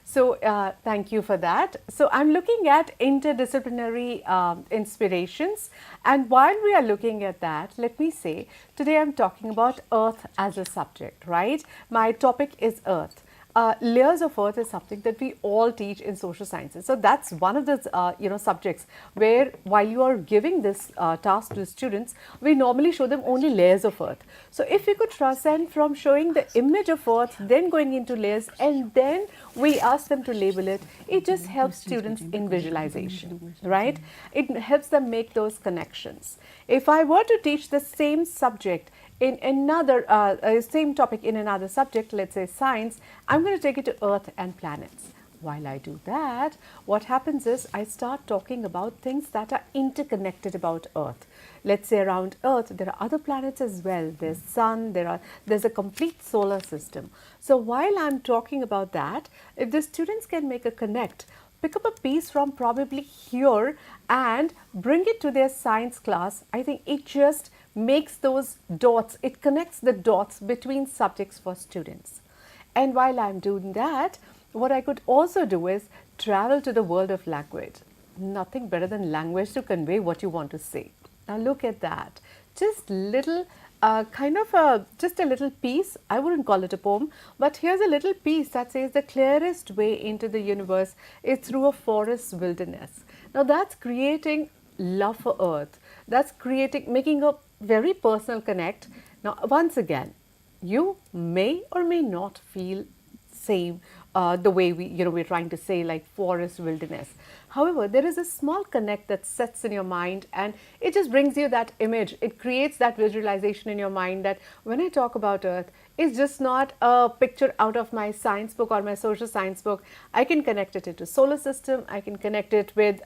So thank you for that. So I'm looking at interdisciplinary inspirations, and while we are looking at that, let me say today I'm talking about Earth as a subject, right? My topic is Earth. Layers of Earth is something that we all teach in social sciences. So that's one of the subjects where, while you are giving this task to students, we normally show them only layers of Earth. So if we could transcend from showing the image of Earth, then going into layers, and then we ask them to label it, it just helps students in visualization, right? It helps them make those connections. If I were to teach the same subject in another, same topic in another subject, let's say science, I'm going to take it to Earth and planets. While I do that, what happens is I start talking about things that are interconnected about Earth. Let's say around Earth, there are other planets as well. There's Sun, there's a complete solar system. So while I'm talking about that, if the students can make a connect, pick up a piece from probably here and bring it to their science class, I think it just makes those dots, it connects the dots between subjects for students. And while I'm doing that, what I could also do is travel to the world of language. Nothing better than language to convey what you want to say. Now look at that. Just little just a little piece. I wouldn't call it a poem, but here's a little piece that says the clearest way into the universe is through a forest wilderness. Now that's creating love for earth. That's making a very personal connect. Now once again, you may or may not feel same the way we're trying to say like forest wilderness. However, there is a small connect that sets in your mind and it just brings you that image. It creates that visualization in your mind that when I talk about earth, it's just not a picture out of my science book or my social science book. I can connect it to solar system. I can connect it with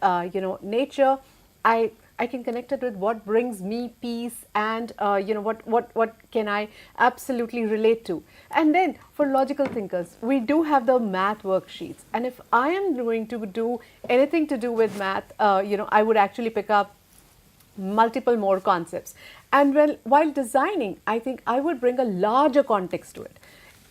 nature. I can connect it with what brings me peace and what can I absolutely relate to. And then for logical thinkers, we do have the math worksheets. And if I am going to do anything to do with math, I would actually pick up multiple more concepts. And while designing, I think I would bring a larger context to it.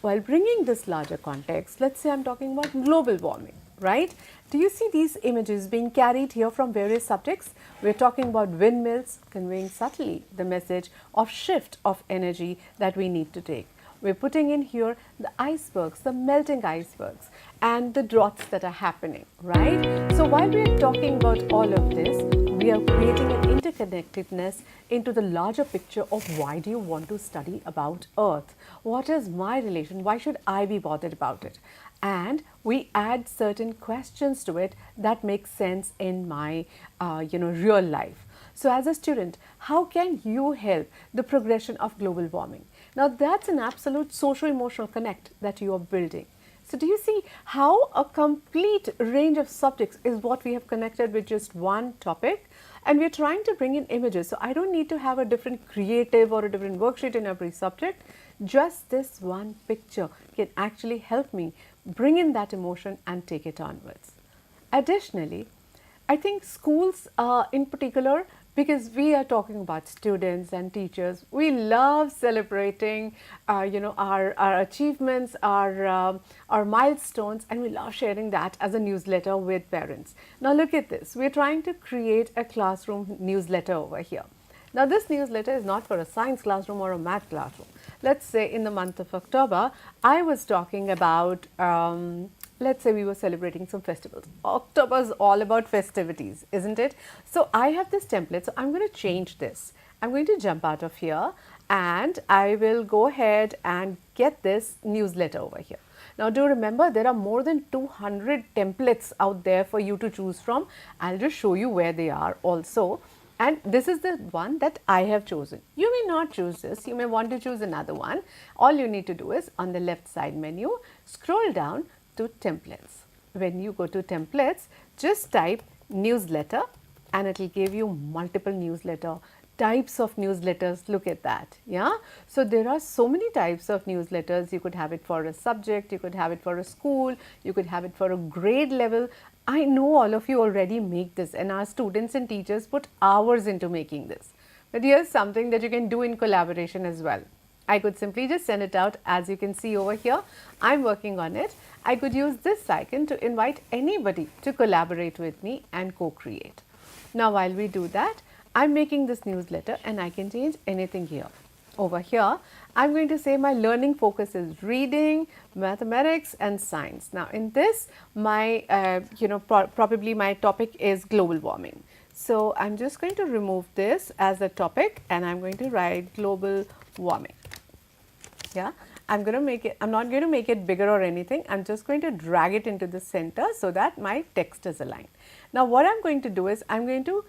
While bringing this larger context, let's say I'm talking about global warming, right? Do you see these images being carried here from various subjects? We're talking about windmills conveying subtly the message of shift of energy that we need to take. We're putting in here the icebergs, the melting icebergs, and the droughts that are happening, right? So while we're talking about all of this, we are creating an interconnectedness into the larger picture of why do you want to study about Earth? What is my relation? Why should I be bothered about it? And we add certain questions to it that make sense in my real life. So as a student, how can you help the progression of global warming? Now that's an absolute social-emotional connect that you are building. So do you see how a complete range of subjects is what we have connected with just one topic? And we're trying to bring in images. So I don't need to have a different creative or a different worksheet in every subject. Just this one picture can actually help me bring in that emotion and take it onwards. Additionally, I think schools in particular, because we are talking about students and teachers, we love celebrating our achievements, our milestones, and we love sharing that as a newsletter with parents. Now look at this, we're trying to create a classroom newsletter over here. Now this newsletter is not for a science classroom or a math classroom. Let's say in the month of October, I was talking about let's say we were celebrating some festivals. October is all about festivities, isn't it? So I have this template, so I'm going to change this. I'm going to jump out of here and I will go ahead and get this newsletter over here. Now do remember there are more than 200 templates out there for you to choose from. I'll just show you where they are also. And this is the one that I have chosen. You may not choose this, you may want to choose another one. All you need to do is on the left side menu, scroll down to templates. When you go to templates, just type newsletter and it will give you multiple newsletter types of newsletters. Look at that. Yeah. So there are so many types of newsletters. You could have it for a subject, you could have it for a school, you could have it for a grade level. I know all of you already make this and our students and teachers put hours into making this. But here's something that you can do in collaboration as well. I could simply just send it out. As you can see over here, I'm working on it. I could use this icon to invite anybody to collaborate with me and co-create. Now while we do that, I'm making this newsletter and I can change anything here. Over here, I'm going to say my learning focus is reading, mathematics and science. Now in this, my probably my topic is global warming. So I'm just going to remove this as a topic and I'm going to write global warming. Yeah, I'm going to make it, I'm not going to make it bigger or anything. I'm just going to drag it into the center so that my text is aligned. Now what I'm going to do is I'm going to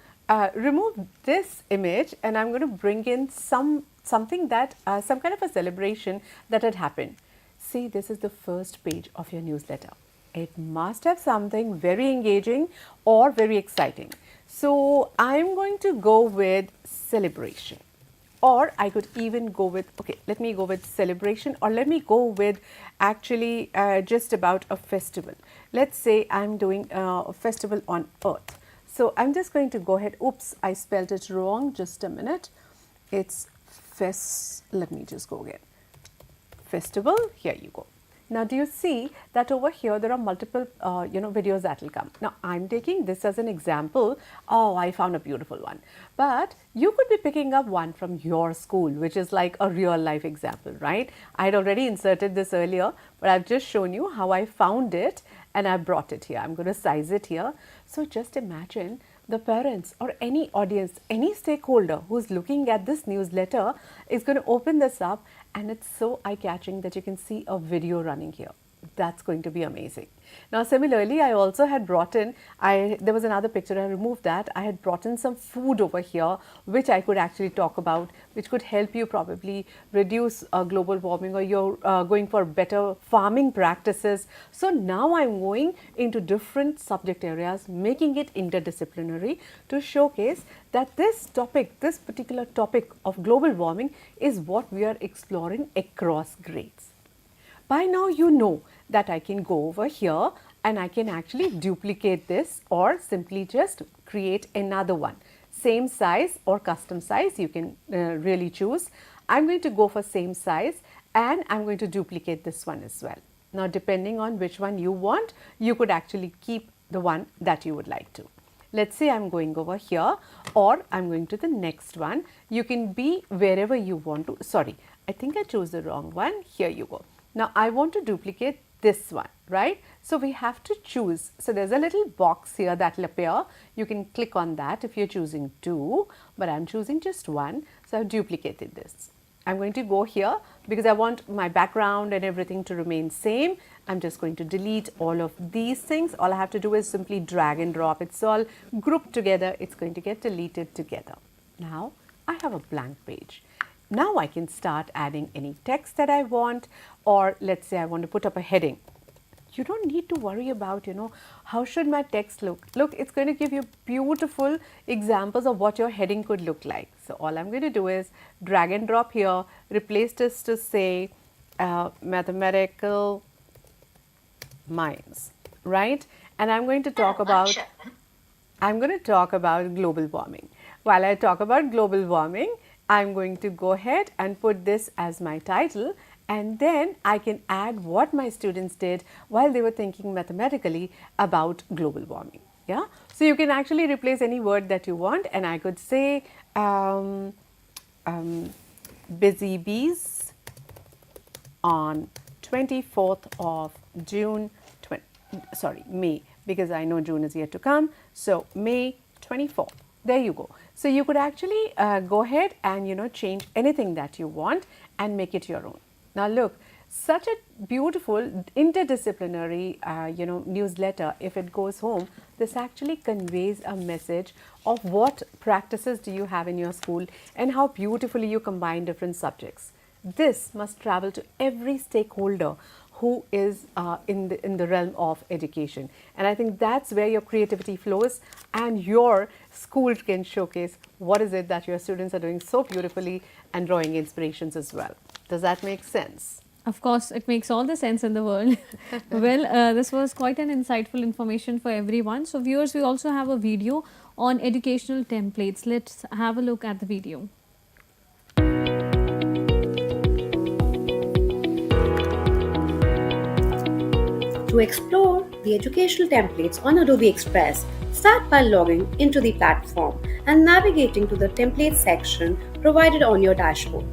remove this image and I'm going to bring in something that some kind of a celebration that had happened. See, this is the first page of your newsletter. It must have something very engaging or very exciting. So I'm going to go with celebration. Or I could even go with, okay, let me go with celebration or let me go with actually just about a festival. Let's say I'm doing a festival on Earth. So I'm just going to go ahead, oops, I spelled it wrong, just a minute. It's let me just go again. Festival, here you go. Now, do you see that over here there are multiple videos that will come. Now, I'm taking this as an example. Oh, I found a beautiful one. But you could be picking up one from your school, which is like a real life example, right? I had already inserted this earlier, but I've just shown you how I found it and I brought it here. I'm going to size it here. So just imagine the parents or any audience, any stakeholder who's looking at this newsletter is going to open this up, and it's so eye-catching that you can see a video running here. That's going to be amazing. Now, similarly, I also had brought in, there was another picture, I removed that. I had brought in some food over here, which I could actually talk about, which could help you probably reduce global warming, or you're going for better farming practices. So now I'm going into different subject areas, making it interdisciplinary to showcase that this topic, this particular topic of global warming is what we are exploring across grades. By now you know that I can go over here and I can actually duplicate this or simply just create another one. Same size or custom size, you can really choose. I'm going to go for same size and I'm going to duplicate this one as well. Now, depending on which one you want, you could actually keep the one that you would like to. Let's say I'm going over here or I'm going to the next one. You can be wherever you want to. Sorry, I think I chose the wrong one. Here you go. Now, I want to duplicate this one, right? So, we have to choose. So, there's a little box here that will appear. You can click on that if you're choosing two, but I'm choosing just one. So, I've duplicated this. I'm going to go here because I want my background and everything to remain same. I'm just going to delete all of these things. All I have to do is simply drag and drop. It's all grouped together. It's going to get deleted together. Now, I have a blank page. Now I can start adding any text that I want, or let's say I want to put up a heading. You don't need to worry about, how should my text look? Look, it's going to give you beautiful examples of what your heading could look like. So, all I'm going to do is drag and drop here, replace this to say mathematical minds, right? And I'm going to talk about global warming. While I talk about global warming, I'm going to go ahead and put this as my title, and then I can add what my students did while they were thinking mathematically about global warming. Yeah. So, you can actually replace any word that you want, and I could say busy bees on 24th of June, May, because I know June is yet to come. So, May 24th. There you go. So, you could actually go ahead and change anything that you want and make it your own. Now, look, such a beautiful interdisciplinary newsletter, if it goes home, this actually conveys a message of what practices do you have in your school and how beautifully you combine different subjects. This must travel to every stakeholder who is in the realm of education, and I think that's where your creativity flows and your school can showcase what is it that your students are doing so beautifully and drawing inspirations as well. Does that make sense? Of course, it makes all the sense in the world. Well, this was quite an insightful information for everyone. So, viewers, we also have a video on educational templates. Let's have a look at the video. To explore the educational templates on Adobe Express, start by logging into the platform and navigating to the templates section provided on your dashboard.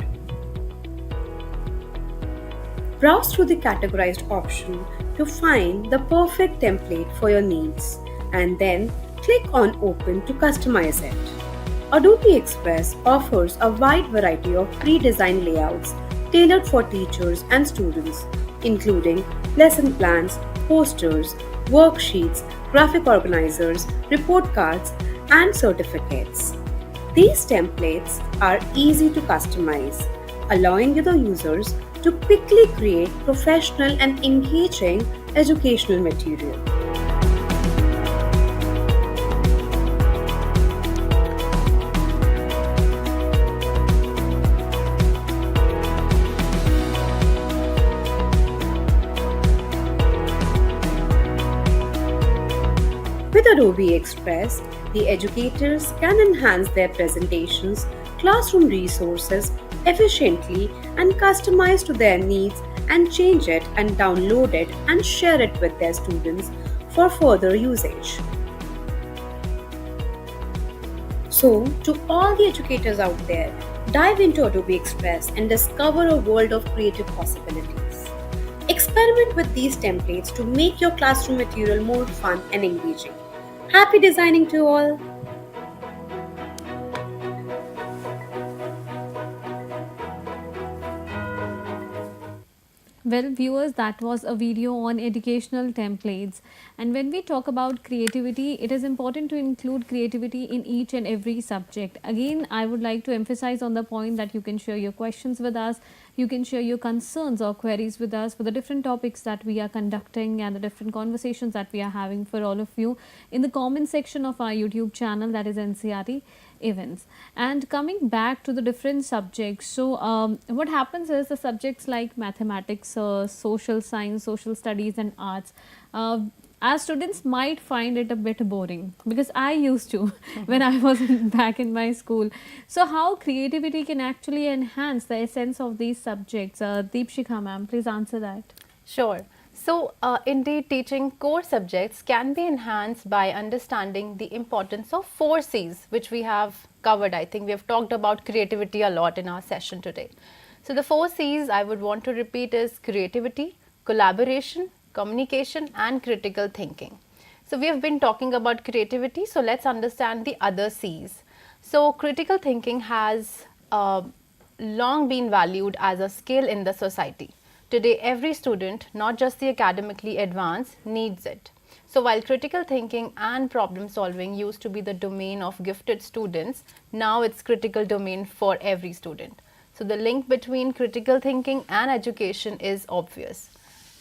Browse through the categorized option to find the perfect template for your needs, and then click on Open to customize it. Adobe Express offers a wide variety of pre-designed layouts tailored for teachers and students, including lesson plans, posters, worksheets, graphic organizers, report cards, and certificates. These templates are easy to customize, allowing the users to quickly create professional and engaging educational material. With Adobe Express, the educators can enhance their presentations, classroom resources efficiently and customize to their needs and change it and download it and share it with their students for further usage. So, to all the educators out there, dive into Adobe Express and discover a world of creative possibilities. Experiment with these templates to make your classroom material more fun and engaging. Happy designing to all! Well, viewers, that was a video on educational templates. And when we talk about creativity, it is important to include creativity in each and every subject. Again, I would like to emphasize on the point that you can share your questions with us, you can share your concerns or queries with us for the different topics that we are conducting and the different conversations that we are having for all of you in the comment section of our YouTube channel, that is NCRT events. And coming back to the different subjects, so what happens is the subjects like mathematics, social science, social studies and arts, our students might find it a bit boring, because I used to when I was back in my school. So how creativity can actually enhance the essence of these subjects? Deepshikha ma'am, please answer that. Sure. So, indeed, teaching core subjects can be enhanced by understanding the importance of 4 C's, which we have covered. I think we have talked about creativity a lot in our session today. So, the 4 C's I would want to repeat is creativity, collaboration, communication and critical thinking. So, we have been talking about creativity, so let's understand the other C's. So, critical thinking has long been valued as a skill in the society. Today, every student, not just the academically advanced, needs it. So, while critical thinking and problem solving used to be the domain of gifted students, now it's critical domain for every student. So, the link between critical thinking and education is obvious.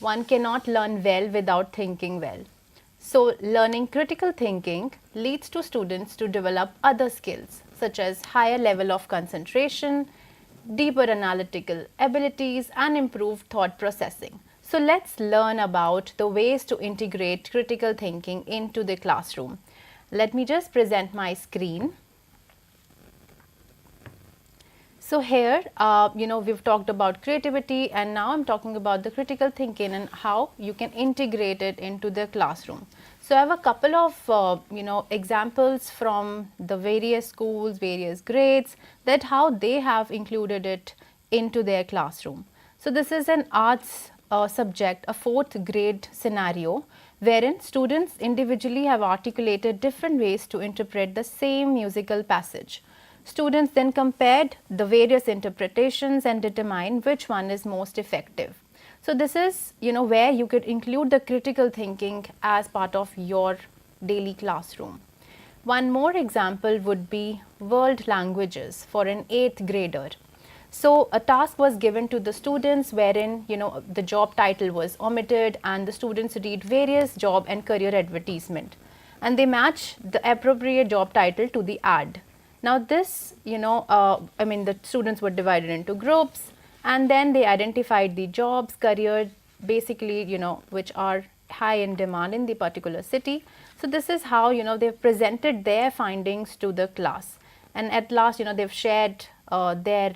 One cannot learn well without thinking well. So, learning critical thinking leads to students to develop other skills such as higher level of concentration, deeper analytical abilities and improved thought processing. So let's learn about the ways to integrate critical thinking into the classroom. Let me just present my screen. So here, we've talked about creativity and now I'm talking about the critical thinking and how you can integrate it into the classroom. So I have a couple of, examples from the various schools, various grades, that how they have included it into their classroom. So this is an arts subject, a 4th grade scenario, wherein students individually have articulated different ways to interpret the same musical passage. Students then compared the various interpretations and determined which one is most effective. So this is, where you could include the critical thinking as part of your daily classroom. One more example would be world languages for an 8th grader. So a task was given to the students wherein, the job title was omitted and the students read various job and career advertisement and they match the appropriate job title to the ad. Now this, the students were divided into groups and then they identified the jobs, career, basically, which are high in demand in the particular city. So this is how, they've presented their findings to the class. And at last, they've shared their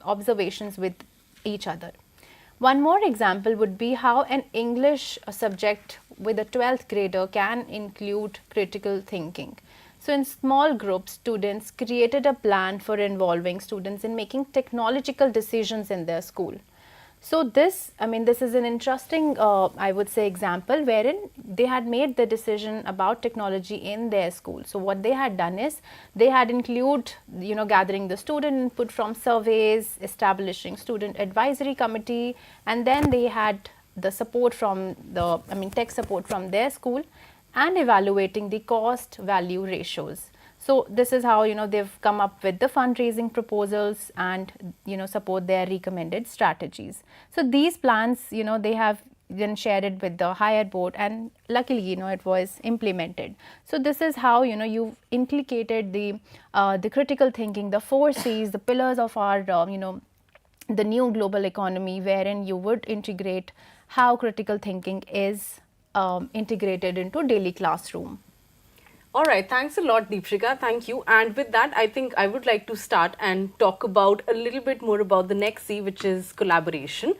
observations with each other. One more example would be how an English subject with a 12th grader can include critical thinking. So in small groups, students created a plan for involving students in making technological decisions in their school. So this is an interesting, I would say, example wherein they had made the decision about technology in their school. So what they had done is they had include, gathering the student input from surveys, establishing student advisory committee, and then they had the support from tech support from their school and evaluating the cost value ratios. So this is how they've come up with the fundraising proposals and support their recommended strategies. So these plans they have then shared it with the higher board and luckily it was implemented. So this is how you've inculcated the critical thinking, the 4 C's, the pillars of our the new global economy, wherein you would integrate how critical thinking is integrated into daily classroom. All right, thanks a lot, Deepshika. Thank you. And with that, I think I would like to start and talk about a little bit more about the next C, which is collaboration.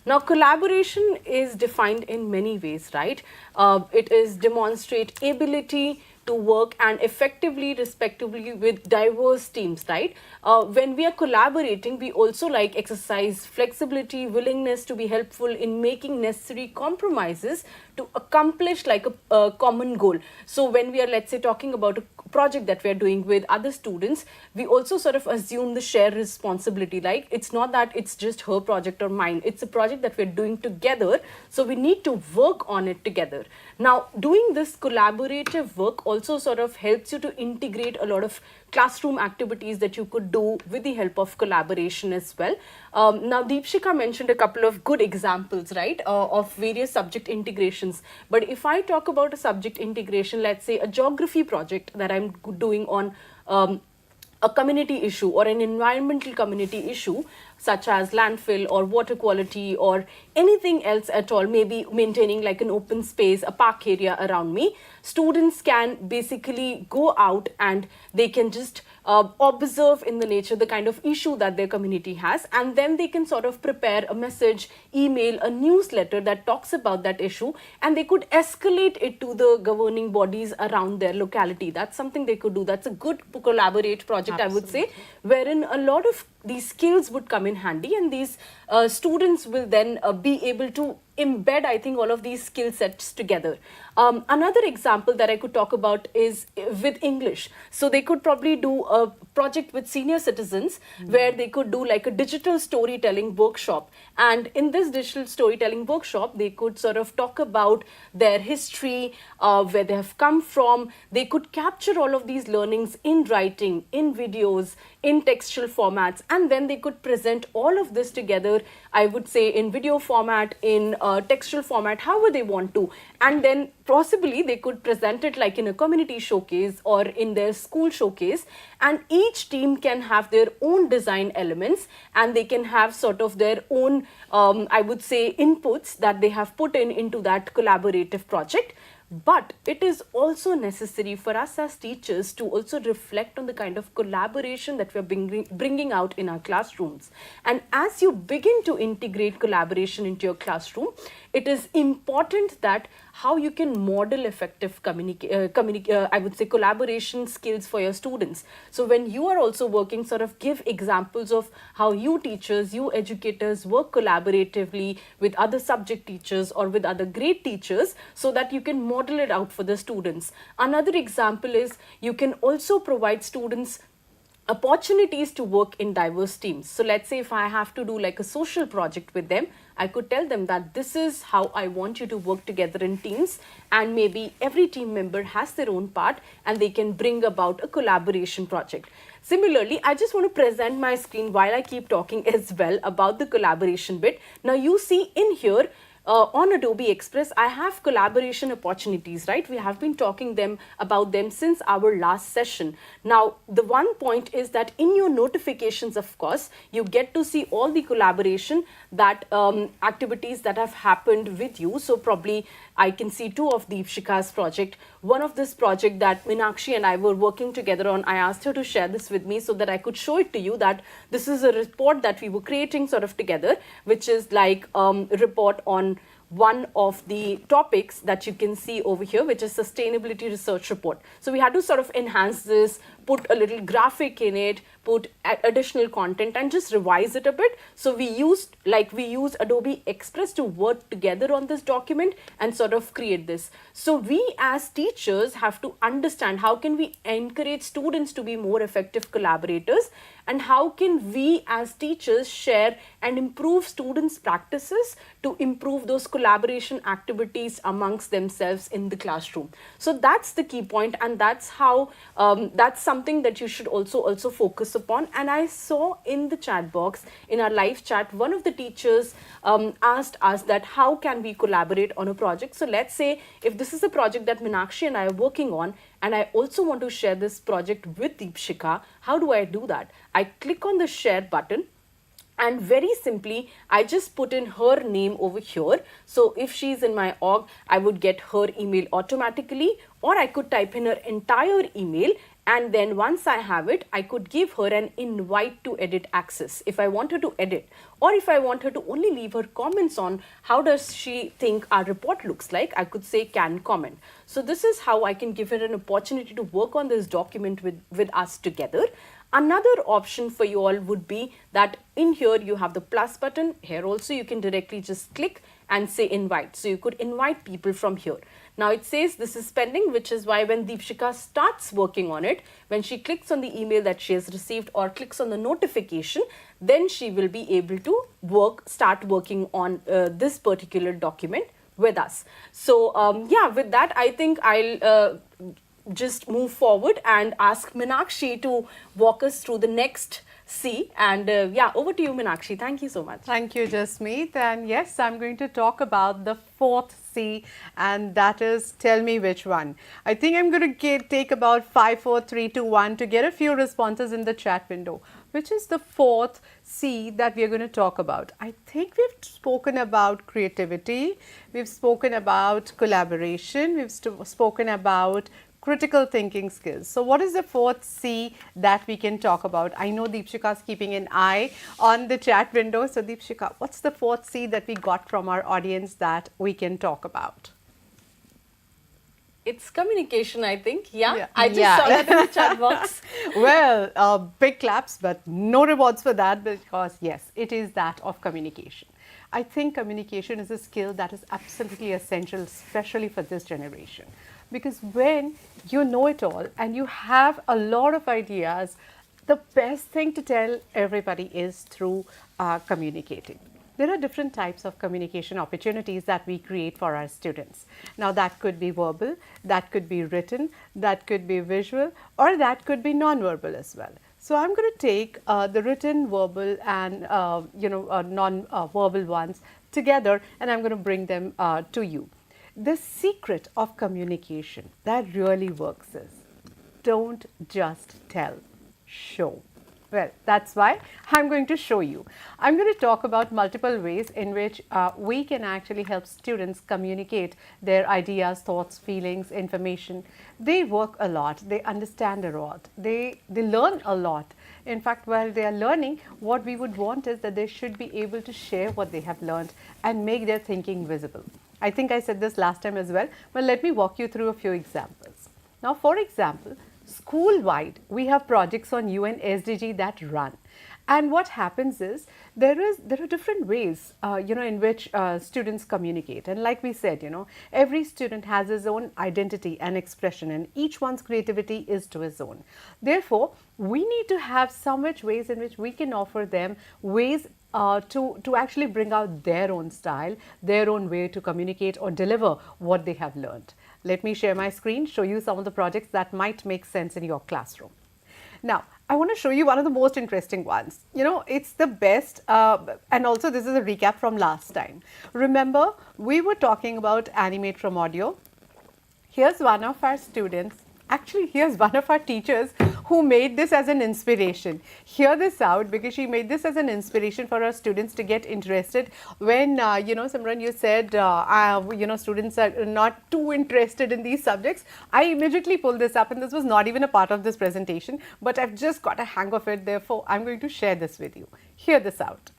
Now, collaboration is defined in many ways, right? It is demonstrate ability to work and effectively, respectively, with diverse teams, right? When we are collaborating, we also like exercise flexibility, willingness to be helpful in making necessary compromises to accomplish like a common goal. So when we are, let's say, talking about a project that we are doing with other students, we also sort of assume the shared responsibility. Like, it's not that it's just her project or mine, it's a project that we're doing together, so we need to work on it together. Now, doing this collaborative work also sort of helps you to integrate a lot of classroom activities that you could do with the help of collaboration as well. Now, Deepshika mentioned a couple of good examples, right, of various subject integrations. But if I talk about a subject integration, let's say a geography project that I'm doing on a community issue or an environmental community issue, such as landfill or water quality or anything else at all, maybe maintaining like an open space, a park area around me, students can basically go out and they can just observe in the nature the kind of issue that their community has, and then they can sort of prepare a message, email, a newsletter that talks about that issue, and they could escalate it to the governing bodies around their locality. That's something they could do. That's a good collaborate project, I would say, wherein a lot of these skills would come in handy, and these students will then be able to embed, I think, all of these skill sets together. Another example that I could talk about is with English. So they could probably do a project with senior citizens where they could do like a digital storytelling workshop. And in this digital storytelling workshop, they could sort of talk about their history, where they have come from. They could capture all of these learnings in writing, in videos, in textual formats, and then they could present all of this together, I would say, in video format, in textual format, however they want to. And then possibly they could present it like in a community showcase or in their school showcase, and each team can have their own design elements, and they can have sort of their own, I would say, inputs that they have put into that collaborative project. But it is also necessary for us as teachers to also reflect on the kind of collaboration that we're bringing out in our classrooms. And as you begin to integrate collaboration into your classroom, it is important that how you can model effective I would say collaboration skills for your students. So when you are also working, sort of give examples of how you teachers, you educators work collaboratively with other subject teachers or with other grade teachers, so that you can model it out for the students. Another example is you can also provide students opportunities to work in diverse teams. So let's say if I have to do like a social project with them, I could tell them that this is how I want you to work together in teams, and maybe every team member has their own part and they can bring about a collaboration project. Similarly, I just want to present my screen while I keep talking as well about the collaboration bit. Now you see in here, on Adobe Express, I have collaboration opportunities, right? We have been talking about them since our last session. Now, the one point is that in your notifications, of course, you get to see all the collaboration that activities that have happened with you. So probably I can see two of Deepshika's project. One of this project that Meenakshi and I were working together on, I asked her to share this with me so that I could show it to you, that this is a report that we were creating sort of together, which is like a report on one of the topics that you can see over here, which is sustainability research report. So we had to sort of enhance this, put a little graphic in it, put additional content and just revise it a bit. So we used Adobe Express to work together on this document and sort of create this. So we as teachers have to understand how can we encourage students to be more effective collaborators, and how can we as teachers share and improve students' practices to improve those collaboration activities amongst themselves in the classroom. So that's the key point, and that's how that's something that you should also focus upon. And I saw in the chat box in our live chat, one of the teachers asked us that how can we collaborate on a project. So let's say if this is a project that Meenakshi and I are working on, and I also want to share this project with Deepshika, how do I do that? I click on the share button, and very simply, I just put in her name over here. So if she's in my org, I would get her email automatically, or I could type in her entire email And then once I have it, I could give her an invite to edit access if I want her to edit, or if I want her to only leave her comments on how does she think our report looks like, I could say can comment. So this is how I can give her an opportunity to work on this document with us together. Another option for you all would be that in here you have the plus button. Here also you can directly just click and say invite. So you could invite people from here. Now it says this is pending, which is why when Deepshika starts working on it, when she clicks on the email that she has received or clicks on the notification, then she will be able to start working on this particular document with us. So yeah, with that, I think I'll just move forward and ask Meenakshi to walk us through the next C. And yeah, over to you, Meenakshi. Thank you so much. Thank you, Jasmeet. And yes, I'm going to talk about the fourth C, and that is tell me which one. I think I'm going to take about 5, 4, 3, 2, 1 to get a few responses in the chat window. Which is the fourth C that we are going to talk about? I think we've spoken about creativity, we've spoken about collaboration, we've spoken about critical thinking skills. So what is the fourth C that we can talk about? I know Deepshika is keeping an eye on the chat window. So Deepshika, what's the fourth C that we got from our audience that we can talk about? It's communication, I think. Yeah. I just saw that in the chat box. Well, big claps, but no rewards for that, because yes, it is that of communication. I think communication is a skill that is absolutely essential, especially for this generation. Because when you know it all and you have a lot of ideas, the best thing to tell everybody is through communicating. There are different types of communication opportunities that we create for our students. Now that could be verbal, that could be written, that could be visual, or that could be non-verbal as well. So I'm going to take the written, verbal and non-verbal ones together, and I'm going to bring them to you. The secret of communication that really works is don't just tell, show. Well, that's why I'm going to show you. I'm going to talk about multiple ways in which we can actually help students communicate their ideas, thoughts, feelings, information. They work a lot, they understand a lot, they learn a lot. In fact, while they are learning, what we would want is that they should be able to share what they have learned and make their thinking visible. I think I said this last time as well, but let me walk you through a few examples. Now, for example, school-wide, we have projects on UN SDG that run. And what happens is there are different ways, in which students communicate. And like we said, every student has his own identity and expression, and each one's creativity is to his own. Therefore, we need to have some ways in which we can offer them ways to actually bring out their own style, their own way to communicate or deliver what they have learned. Let me share my screen, show you some of the projects that might make sense in your classroom. Now, I want to show you one of the most interesting ones. It's the best, and also this is a recap from last time. Remember, we were talking about animate from audio. Here's one of our students. Actually, here's one of our teachers who made this as an inspiration. Hear this out, because she made this as an inspiration for our students to get interested. When, Simran, you said, students are not too interested in these subjects, I immediately pulled this up, and this was not even a part of this presentation, but I've just got a hang of it. Therefore, I'm going to share this with you. Hear this out.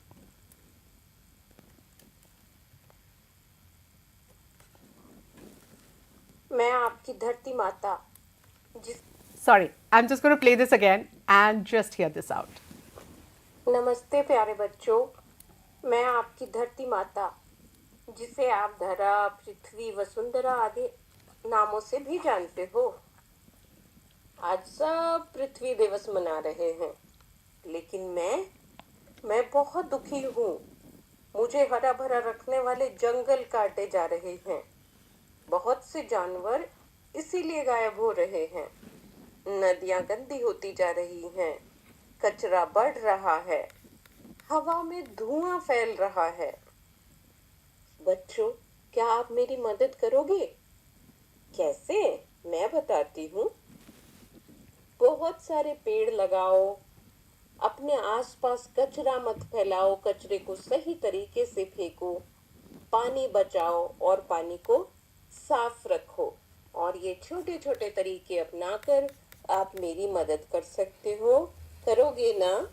मैं आपकी धरती माता Sorry, I'm just going to play this again and just hear this out. नमस्ते प्यारे बच्चों, मैं आपकी धरती माता, जिसे आप धरा, पृथ्वी, वसुंधरा आदि नामों से भी जानते हो। आज सब पृथ्वी दिवस मना रहे हैं, लेकिन मैं बहुत दुखी हूँ। मुझे हरा भरा रखने वाले जंगल काटे जा रहे हैं। बहुत से जानवर इसीलिए गायब हो रहे हैं। नदियां गंदी होती जा रही हैं, कचरा बढ़ रहा है, हवा में धुआं फैल रहा है। बच्चों, क्या आप मेरी मदद करोगे? कैसे? मैं बताती हूँ। बहुत सारे पेड़ लगाओ, अपने आसपास कचरा मत फैलाओ, कचरे को सही तरीके से फेंको, पानी बचाओ और पानी को साफ रखो। और ये छोटे छोटे तरीके अपनाकर आप मेरी मदद कर सकते हो, करोगे ना?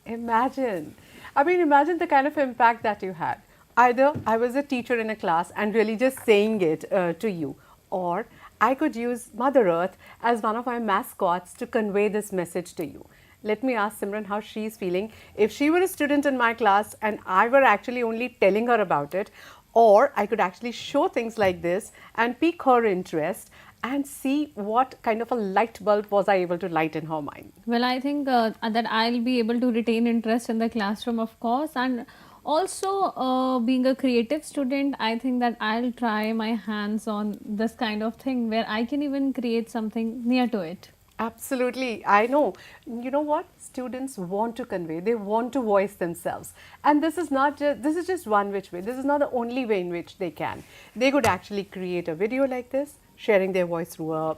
Imagine. I mean, imagine the kind of impact that you had. Either I was a teacher in a class and really just saying it to you, or I could use Mother Earth as one of my mascots to convey this message to you. Let me ask Simran how she's feeling. If she were a student in my class and I were actually only telling her about it, or I could actually show things like this and pique her interest and see what kind of a light bulb was I able to light in her mind. Well, I think that I'll be able to retain interest in the classroom, of course, and also being a creative student, I think that I'll try my hands on this kind of thing where I can even create something near to it. Absolutely, I know. You know what? Students want to convey, they want to voice themselves. And this is not just, this is just one which way. This is not the only way in which they can. They could actually create a video like this, sharing their voice through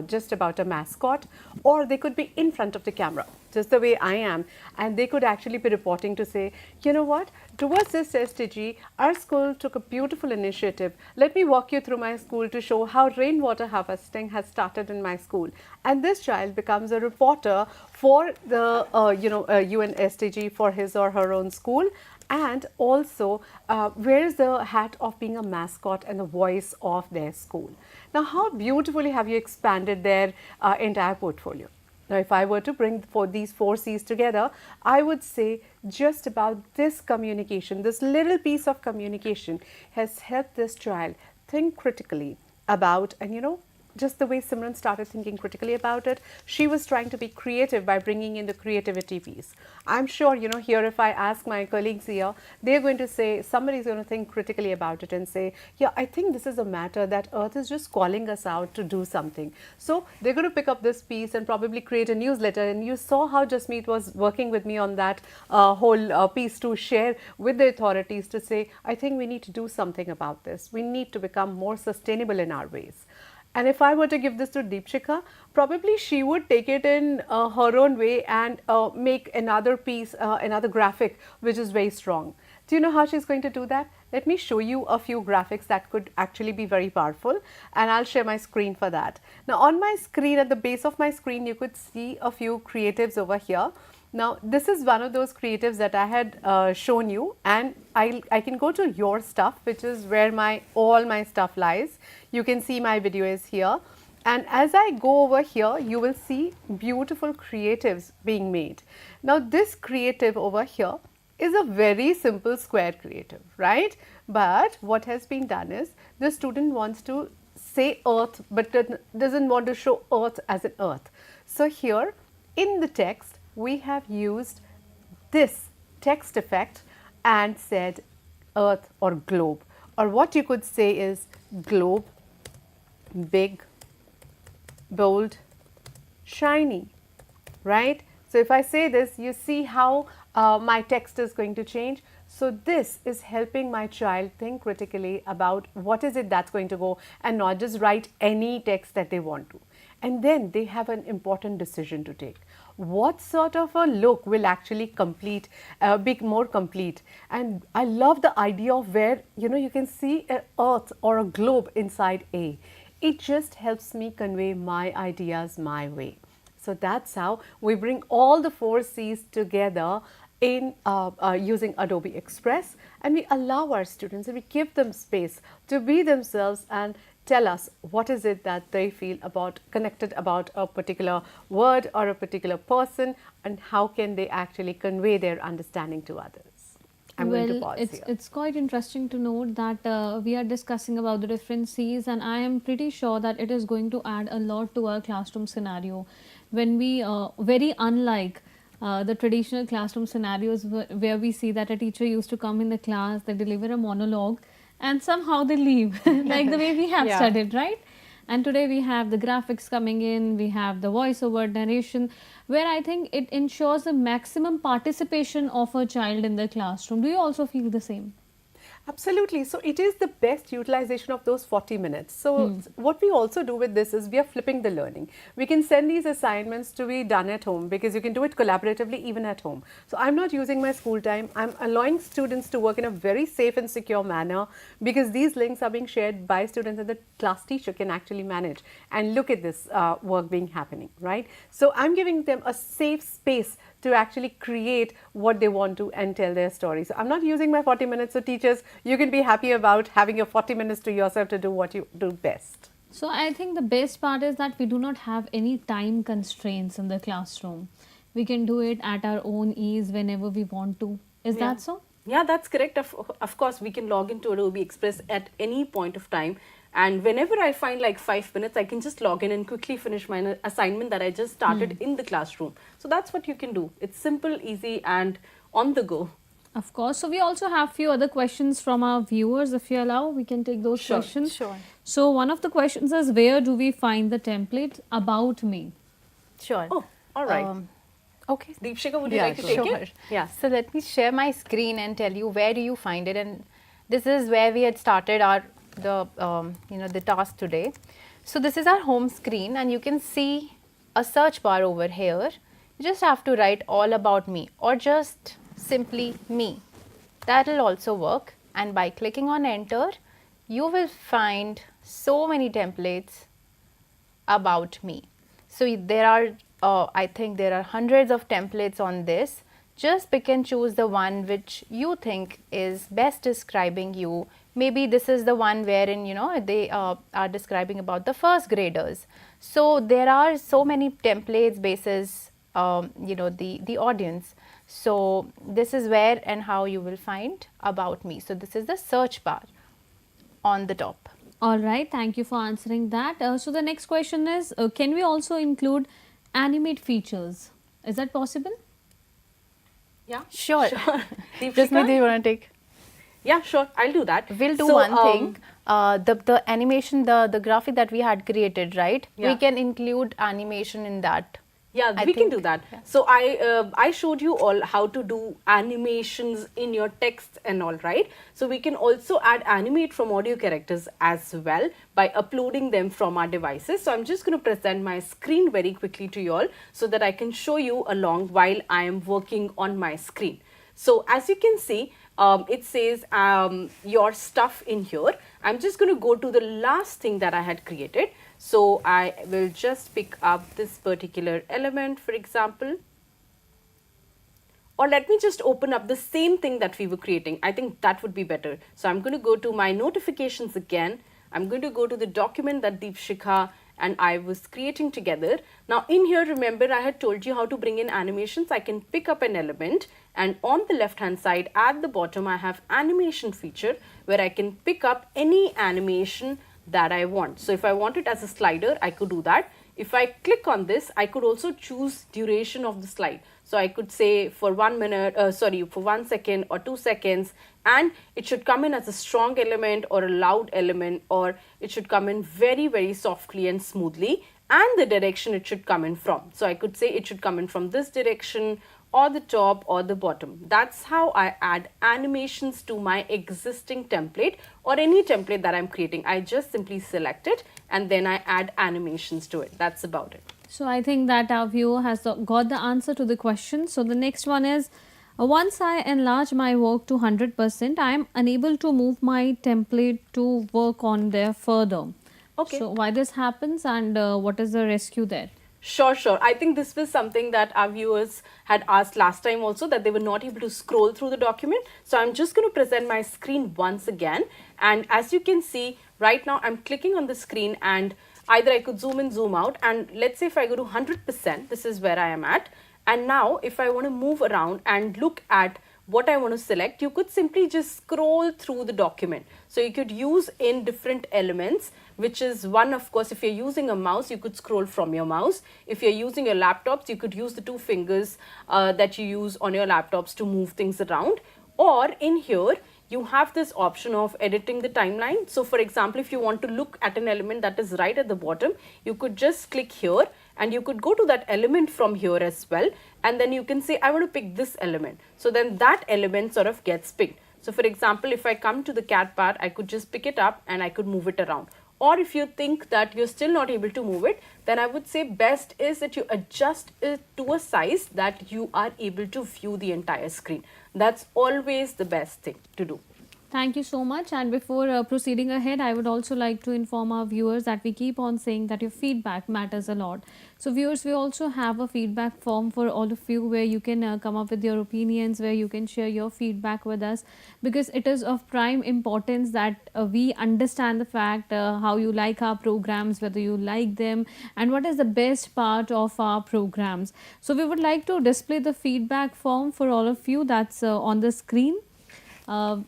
just about a mascot, or they could be in front of the camera, just the way I am, and they could actually be reporting to say, you know what, towards this SDG, our school took a beautiful initiative. Let me walk you through my school to show how rainwater harvesting has started in my school. And this child becomes a reporter for the UN SDG for his or her own school, and also wears the hat of being a mascot and the voice of their school. Now, how beautifully have you expanded their entire portfolio? Now, if I were to bring these 4 C's together, I would say just about this communication, this little piece of communication has helped this child think critically about, and just the way Simran started thinking critically about it, she was trying to be creative by bringing in the creativity piece. I'm sure, here if I ask my colleagues here, they're going to say, somebody's going to think critically about it and say, yeah, I think this is a matter that Earth is just calling us out to do something. So they're going to pick up this piece and probably create a newsletter. And you saw how Jasmeet was working with me on that whole piece to share with the authorities to say, I think we need to do something about this. We need to become more sustainable in our ways. And if I were to give this to Deepshika, probably she would take it in her own way and make another piece, another graphic, which is very strong. Do you know how she's going to do that? Let me show you a few graphics that could actually be very powerful, and I'll share my screen for that. Now, on my screen, at the base of my screen, you could see a few creatives over here. Now, this is one of those creatives that I had shown you, and I can go to your stuff, which is where all my stuff lies. You can see my video is here, and as I go over here, you will see beautiful creatives being made. Now, this creative over here is a very simple square creative, right? But what has been done is the student wants to say earth, but doesn't want to show earth as an earth. So here in the text, we have used this text effect and said earth or globe, or what you could say is globe, big, bold, shiny, right? So if I say this, you see how my text is going to change. So this is helping my child think critically about what is it that's going to go, and not just write any text that they want to. And then they have an important decision to take. What sort of a look will actually be more complete? And I love the idea of where, you can see an earth or a globe inside A. It just helps me convey my ideas my way. So that's how we bring all the 4 C's together in using Adobe Express, and we allow our students and we give them space to be themselves and tell us what is it that they feel connected about a particular word or a particular person, and how can they actually convey their understanding to others. I'm going to pause here. It's quite interesting to note that we are discussing about the different C's, and I am pretty sure that it is going to add a lot to our classroom scenario when we very unlike the traditional classroom scenarios where we see that a teacher used to come in the class, they deliver a monologue, and somehow they leave like the way we have studied, right? And today we have the graphics coming in, we have the voiceover narration, where I think it ensures the maximum participation of a child in the classroom. Do you also feel the same? Absolutely. So it is the best utilization of those 40 minutes. So what we also do with this is we are flipping the learning. We can send these assignments to be done at home because you can do it collaboratively even at home. So I'm not using my school time. I'm allowing students to work in a very safe and secure manner because these links are being shared by students and the class teacher can actually manage and look at this work being happening, right? So I'm giving them a safe space to actually create what they want to and tell their story. So I'm not using my 40 minutes. So teachers, you can be happy about having your 40 minutes to yourself to do what you do best. So I think the best part is that we do not have any time constraints in the classroom. We can do it at our own ease whenever we want to. Is that so? Yeah, that's correct. Of course, we can log into Adobe Express at any point of time. And whenever I find like 5 minutes, I can just log in and quickly finish my assignment that I just started in the classroom. So that's what you can do. It's simple, easy, and on the go. Of course. So we also have few other questions from our viewers. If you allow, we can take those questions. Sure. So one of the questions is, where do we find the template about me? Sure. Oh, all right. Okay. Deepshika, would you like to take it? Yeah. So let me share my screen and tell you where do you find it. And this is where we had started our the task today. So this is our home screen, and you can see a search bar over here. You just have to write all about me or just simply me. That will also work, and by clicking on enter, you will find so many templates about me. So there are I think there are hundreds of templates on this. Just pick and choose the one which you think is best describing you. Maybe this is the one wherein they are describing about the first graders. So there are so many templates basis the audience. So this is where and how you will find about me. So this is the search bar on the top. All right, thank you for answering that. So the next question is, can we also include animate features? Is that possible? Yeah. Sure. Deepshika? Jasmeet, do you want to take? Yeah, sure. I'll do that. We'll do So, one thing. The animation, the graphic that we had created, right? Yeah. We can include animation in that. Yeah, I we can think, do that. yeah. So I showed you all how to do animations in your text and all, right? So we can also add animate from audio characters as well by uploading them from our devices. So I'm just going to present my screen very quickly to you all so that I can show you along while I am working on my screen. So as you can see, it says your stuff in here. I'm just going to go to the last thing that I had created. So I will just pick up this particular element, for example. Or let me just open up the same thing that we were creating. I think that would be better. So I'm going to go to my notifications again. I'm going to go to the document that Deepshika and I was creating together. Now in here, remember I had told you how to bring in animations. I can pick up an element, and on the left hand side at the bottom I have animation feature where I can pick up any animation that I want. So if I want it as a slider, I could do that. If I click on this, I could also choose duration of the slide. So I could say for 1 minute, for 1 second or 2 seconds, and it should come in as a strong element or a loud element, or it should come in very, very softly and smoothly, and the direction it should come in from. So I could say it should come in from this direction or the top or the bottom. That's how I add animations to my existing template or any template that I'm creating. I just simply select it and then I add animations to it. That's about it. So I think that our viewer has got the answer to the question. So the next one is, once I enlarge my work to 100%, I am unable to move my template to work on there further. Okay. So why this happens, and what is the rescue there? Sure. I think this was something that our viewers had asked last time also, that they were not able to scroll through the document. So I'm just going to present my screen once again. And as you can see right now, I'm clicking on the screen and either I could zoom in, zoom out. And let's say if I go to 100%, this is where I am at. And now if I want to move around and look at what I want to select, you could simply just scroll through the document. So you could use in different elements, which is one, of course, if you're using a mouse, you could scroll from your mouse. If you're using your laptops, you could use the 2 fingers that you use on your laptops to move things around. Or in here, you have this option of editing the timeline. So for example, if you want to look at an element that is right at the bottom, you could just click here and you could go to that element from here as well. And then you can say, I want to pick this element. So then that element sort of gets picked. So for example, if I come to the cat part, I could just pick it up and I could move it around. Or if you think that you're still not able to move it, then I would say best is that you adjust it to a size that you are able to view the entire screen. That's always the best thing to do. Thank you so much. And before proceeding ahead, I would also like to inform our viewers that we keep on saying that your feedback matters a lot. So viewers, we also have a feedback form for all of you where you can come up with your opinions, where you can share your feedback with us, because it is of prime importance that we understand the fact how you like our programs, whether you like them, and what is the best part of our programs. So we would like to display the feedback form for all of you that's on the screen.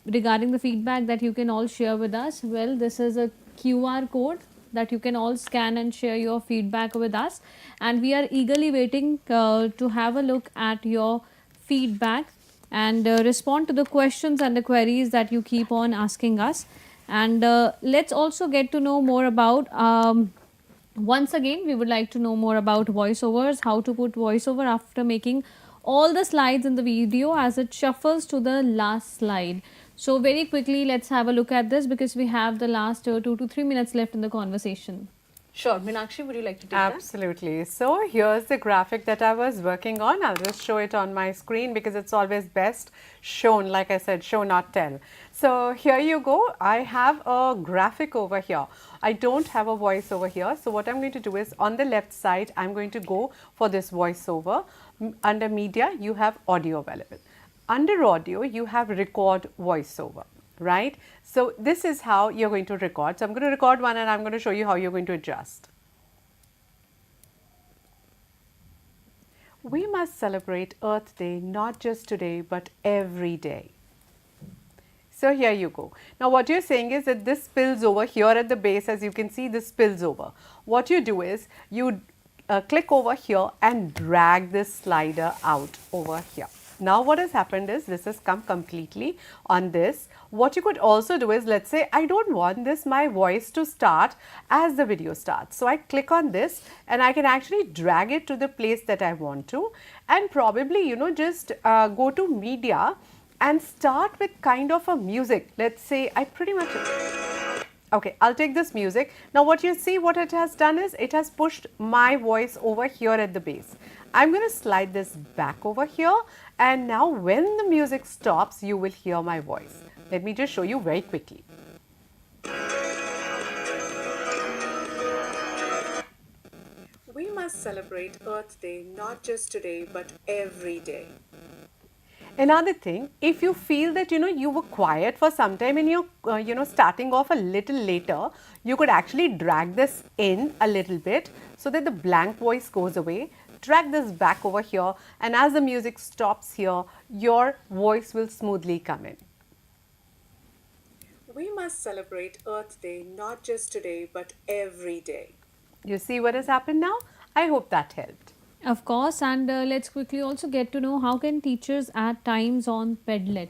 Regarding the feedback that you can all share with us. Well, this is a QR code that you can all scan and share your feedback with us, and we are eagerly waiting to have a look at your feedback and respond to the questions and the queries that you keep on asking us. And let's also get to know more about once again we would like to know more about voiceovers, how to put voiceover after making all the slides in the video as it shuffles to the last slide. So very quickly, let's have a look at this because we have the last 2 to 3 minutes left in the conversation. Sure. Meenakshi, would you like to take that? Absolutely. So here's the graphic that I was working on. I'll just show it on my screen because it's always best shown, like I said, show not tell. So here you go. I have a graphic over here. I don't have a voice over here. So what I'm going to do is on the left side, I'm going to go for this voiceover. Under media, you have audio available. Under audio, you have record voiceover, right? So this is how you're going to record. So I'm going to record one and I'm going to show you how you're going to adjust. We must celebrate Earth Day not just today but every day. So here you go. Now what you're saying is that this spills over here at the base. As you can see, this spills over. What you do is you click over here and drag this slider out over here. Now what has happened is this has come completely on this. What you could also do is, let's say I don't want my voice to start as the video starts. So I click on this and I can actually drag it to the place that I want to, and probably just go to media and start with kind of a music. Let's say I pretty much... Okay, I'll take this music. Now what you see, what it has done is it has pushed my voice over here at the base. I'm going to slide this back over here, and now when the music stops, you will hear my voice. Let me just show you very quickly. We must celebrate Earth Day not just today but every day. Another thing, if you feel that you were quiet for some time and you're starting off a little later, you could actually drag this in a little bit so that the blank voice goes away. Drag this back over here, and as the music stops here, your voice will smoothly come in. We must celebrate Earth Day not just today but every day. You see what has happened now? I hope that helped. Of course, and let's quickly also get to know how can teachers add times on Padlet.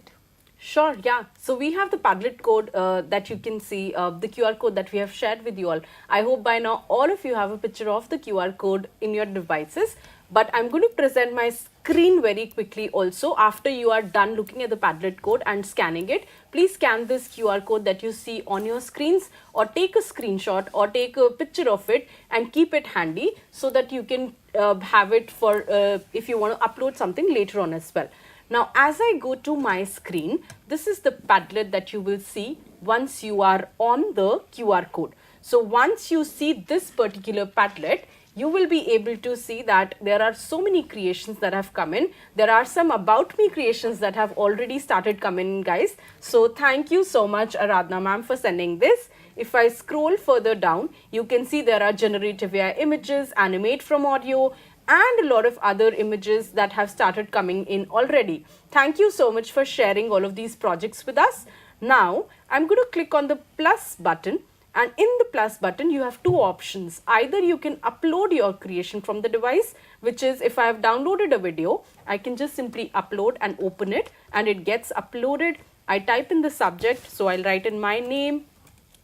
Sure, yeah. So we have the Padlet code that you can see, the QR code that we have shared with you all. I hope by now all of you have a picture of the QR code in your devices. But I'm going to present my screen very quickly also. After you are done looking at the Padlet code and scanning it, please scan this QR code that you see on your screens, or take a screenshot or take a picture of it and keep it handy so that you can have it for if you want to upload something later on as well. Now, as I go to my screen, this is the Padlet that you will see once you are on the QR code. So once you see this particular Padlet, you will be able to see that there are so many creations that have come in. There are some about me creations that have already started coming in, guys. So thank you so much, Aradhna ma'am, for sending this. If I scroll further down, you can see there are generative AI images, animate from audio, and a lot of other images that have started coming in already. Thank you so much for sharing all of these projects with us. Now, I'm going to click on the plus button. And in the plus button, you have two options. Either you can upload your creation from the device, which is if I have downloaded a video, I can just simply upload and open it and it gets uploaded. I type in the subject, so I'll write in my name,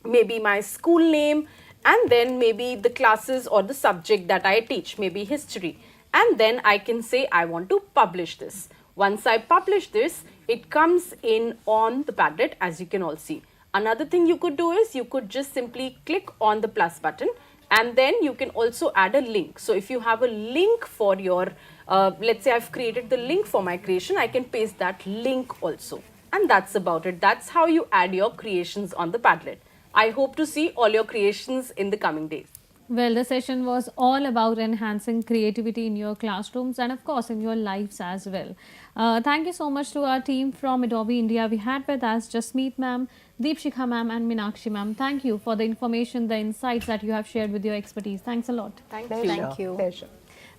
maybe my school name, and then maybe the classes or the subject that I teach, maybe history. And then I can say I want to publish this. Once I publish this, it comes in on the Padlet, as you can all see. Another thing you could do is you could just simply click on the plus button, and then you can also add a link. So if you have a link for your, let's say I've created the link for my creation, I can paste that link also. And that's about it. That's how you add your creations on the Padlet. I hope to see all your creations in the coming days. Well, the session was all about enhancing creativity in your classrooms and of course in your lives as well. Thank you so much to our team from Adobe India. We had with us Jasmeet ma'am, Deepshikha ma'am and Meenakshi ma'am. Thank you for the information, the insights that you have shared with your expertise. Thanks a lot. Thank Pleasure. you. Thank you. Pleasure.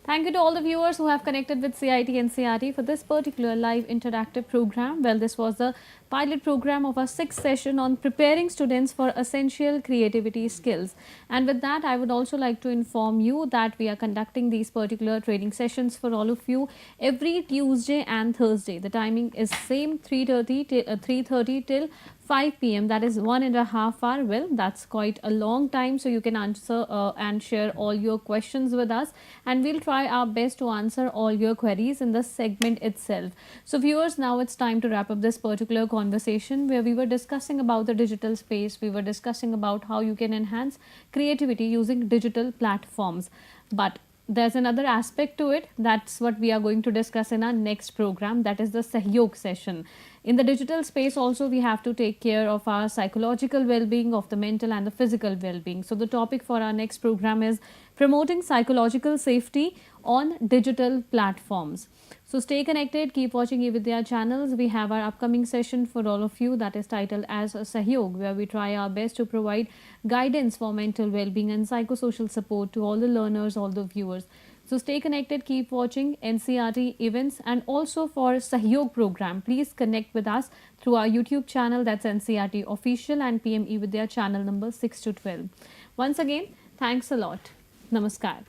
Thank you to all the viewers who have connected with CIT NCERT for this particular live interactive program. Well, this was the pilot program of our 6th session on preparing students for essential creativity skills. And with that, I would also like to inform you that we are conducting these particular training sessions for all of you every Tuesday and Thursday. The timing is same 3:30 till 5 p.m. That is 1.5 hours. Well, that's quite a long time, so you can answer and share all your questions with us, and we'll try our best to answer all your queries in the segment itself. So viewers, now it's time to wrap up this particular conversation where we were discussing about the digital space. We were discussing about how you can enhance creativity using digital platforms. But there's another aspect to it. That's what we are going to discuss in our next program, that is the Sahyog session. In the digital space also, we have to take care of our psychological well-being, of the mental and the physical well-being. So the topic for our next program is promoting psychological safety on digital platforms. So stay connected, keep watching eVidya channels. We have our upcoming session for all of you that is titled as Sahyog, where we try our best to provide guidance for mental well-being and psychosocial support to all the learners, all the viewers. So stay connected, keep watching NCERT events, and also for Sahyog program, please connect with us through our YouTube channel, that's NCERT Official, and PM eVidya channel number 6 to 12. Once again, thanks a lot. Namaskar.